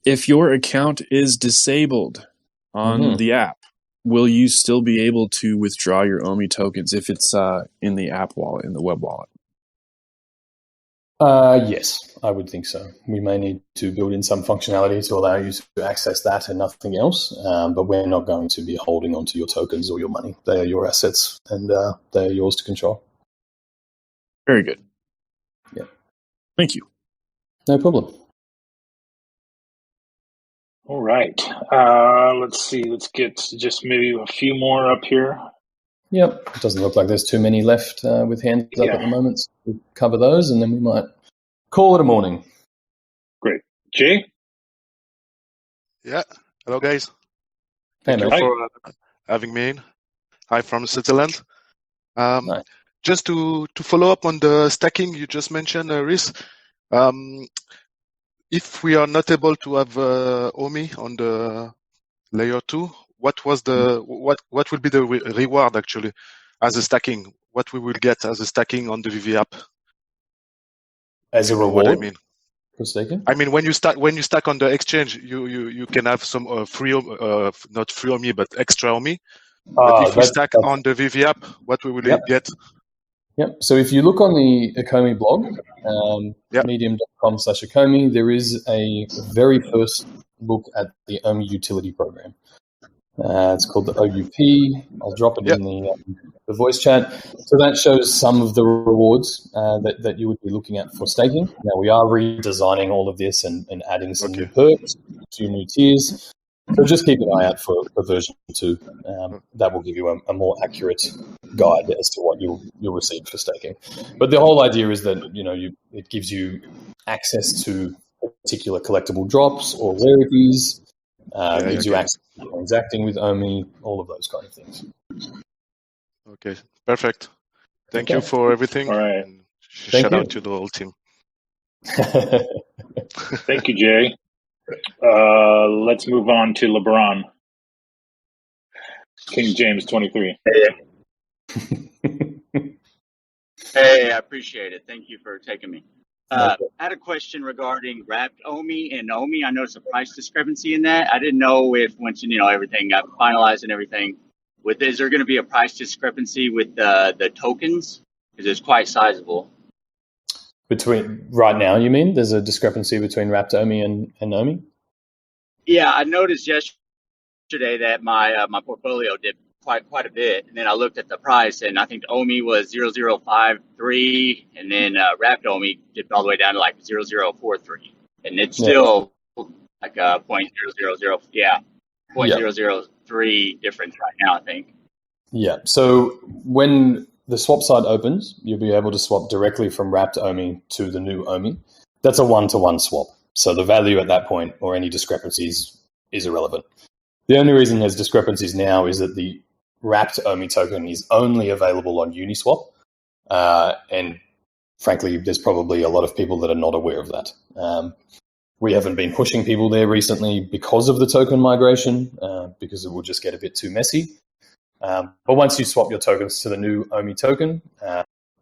If your account is disabled on the app, will you still be able to withdraw your Omi tokens if it's in the app wallet, in the web wallet? Yes, I would think so. We may need to build in some functionality to allow you to access that and nothing else, but we're not going to be holding onto your tokens or your money. They are your assets, and they are yours to control. Very good. Yeah. Thank you. No problem. All right. Let's see. Let's get just maybe a few more up here. Yep. It doesn't look like there's too many left with hands up at the moment. So we'll cover those, and then we might call it a morning. Great. Jay? Yeah. Hello, guys. Hey, Thank you mate. for having me in. Hi from Switzerland. Nice. Just to follow up on the stacking you just mentioned, Rhys, if we are not able to have Omi on the layer 2, what was the what will be the reward actually as a stacking? What we will get as a stacking on the Veve app? As a You know what I reward mean? for staking? I mean, when you stack on the exchange, you can have some free, not free Omi, but extra Omi. But if we stack on the Veve app, what we will get? Yep. So if you look on the Ecomi blog, medium.com/Ecomi, there is a very first look at the Omi utility program. It's called the OUP. I'll drop it in the voice chat. So that shows some of the rewards that you would be looking at for staking. Now, we are redesigning all of this and adding some new perks, 2 new tiers. So just keep an eye out for version 2. That will give you a more accurate guide as to what you'll receive for staking. But the whole idea is that it gives you access to particular collectible drops or rarities. Gives you access to transacting with Omi, all of those kind of things. Okay, perfect. Thank you for everything. All right. Shout out to the whole team. Thank you, Jay. Let's move on to LeBron. King James 23. Hey, I appreciate it. Thank you for taking me. I had a question regarding wrapped Omi and Omi. I noticed a price discrepancy in that. I didn't know if once everything got finalized and everything, is there going to be a price discrepancy with the tokens? Because it's quite sizable. Between right now, you mean? There's a discrepancy between wrapped Omi and Omi? Yeah, I noticed yesterday that my portfolio dipped quite a bit, and then I looked at the price, and I think Omi was 0.053, and then wrapped Omi dipped all the way down to like 0.043, and it's still like 0.003 difference right now, I think. Yeah. So when the swap side opens, you'll be able to swap directly from wrapped Omi to the new Omi. That's a 1-to-1 swap. So the value at that point or any discrepancies is irrelevant. The only reason there's discrepancies now is that the wrapped Omi token is only available on Uniswap. And frankly, there's probably a lot of people that are not aware of that. We haven't been pushing people there recently because of the token migration, because it will just get a bit too messy. But once you swap your tokens to the new Omi token,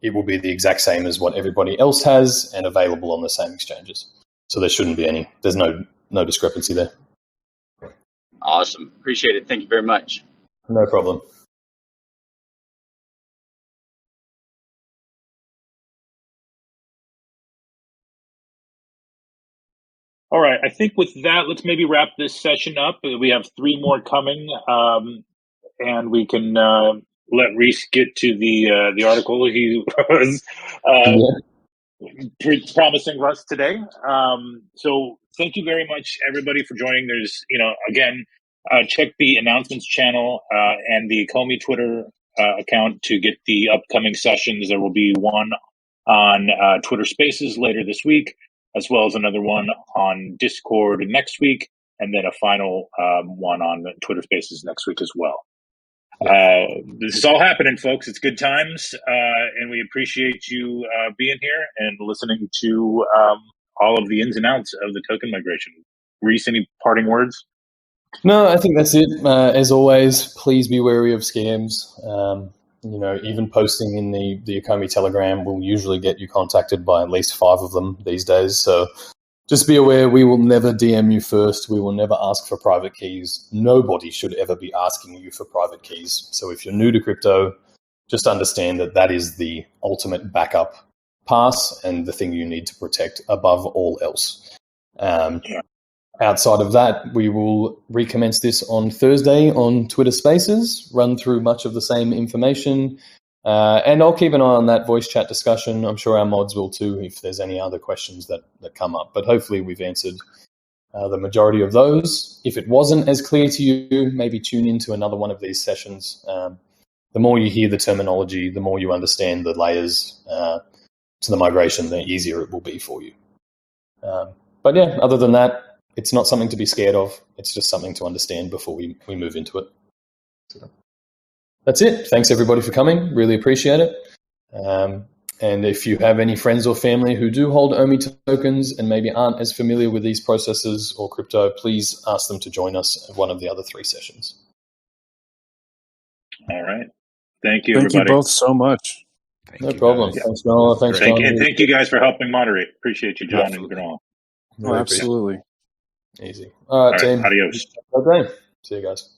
it will be the exact same as what everybody else has and available on the same exchanges. So there shouldn't be any. There's no discrepancy there. Awesome. Appreciate it. Thank you very much. No problem. All right. I think with that, let's maybe wrap this session up. We have 3 more coming, and we can let Reese get to the article he was promising us today. So thank you very much, everybody, for joining. There's, again, check the announcements channel and the Ecomi Twitter account to get the upcoming sessions. There will be one on Twitter Spaces later this week, as well as another one on Discord next week, and then a final one on Twitter Spaces next week as well. This is all happening, folks. It's good times, and we appreciate you being here and listening to all of the ins and outs of the token migration. Reese, any parting words? No, I think that's it. As always, please be wary of scams. Even posting in the Ecomi Telegram will usually get you contacted by at least 5 of them these days. So just be aware, we will never DM you first. We will never ask for private keys. Nobody should ever be asking you for private keys. So if you're new to crypto, just understand that is the ultimate backup pass and the thing you need to protect above all else. Outside of that, we will recommence this on Thursday on Twitter Spaces, run through much of the same information, and I'll keep an eye on that voice chat discussion. I'm sure our mods will too if there's any other questions that come up. But hopefully we've answered the majority of those. If it wasn't as clear to you, maybe tune into another one of these sessions. The more you hear the terminology, the more you understand the layers to the migration, the easier it will be for you. But yeah, other than that, it's not something to be scared of. It's just something to understand before we move into it. So that's it. Thanks, everybody, for coming. Really appreciate it. And if you have any friends or family who do hold Omi tokens and maybe aren't as familiar with these processes or crypto, please ask them to join us at one of the other 3 sessions. All right. Thank you, Thank you everybody. both so much. No problem. guys. Thanks, Granola. Thanks, Thank, John. and thank you guys for helping moderate. Appreciate you, John Absolutely. and Granola. Oh, absolutely. Easy. All right, All right, team. adios. Okay. See you guys.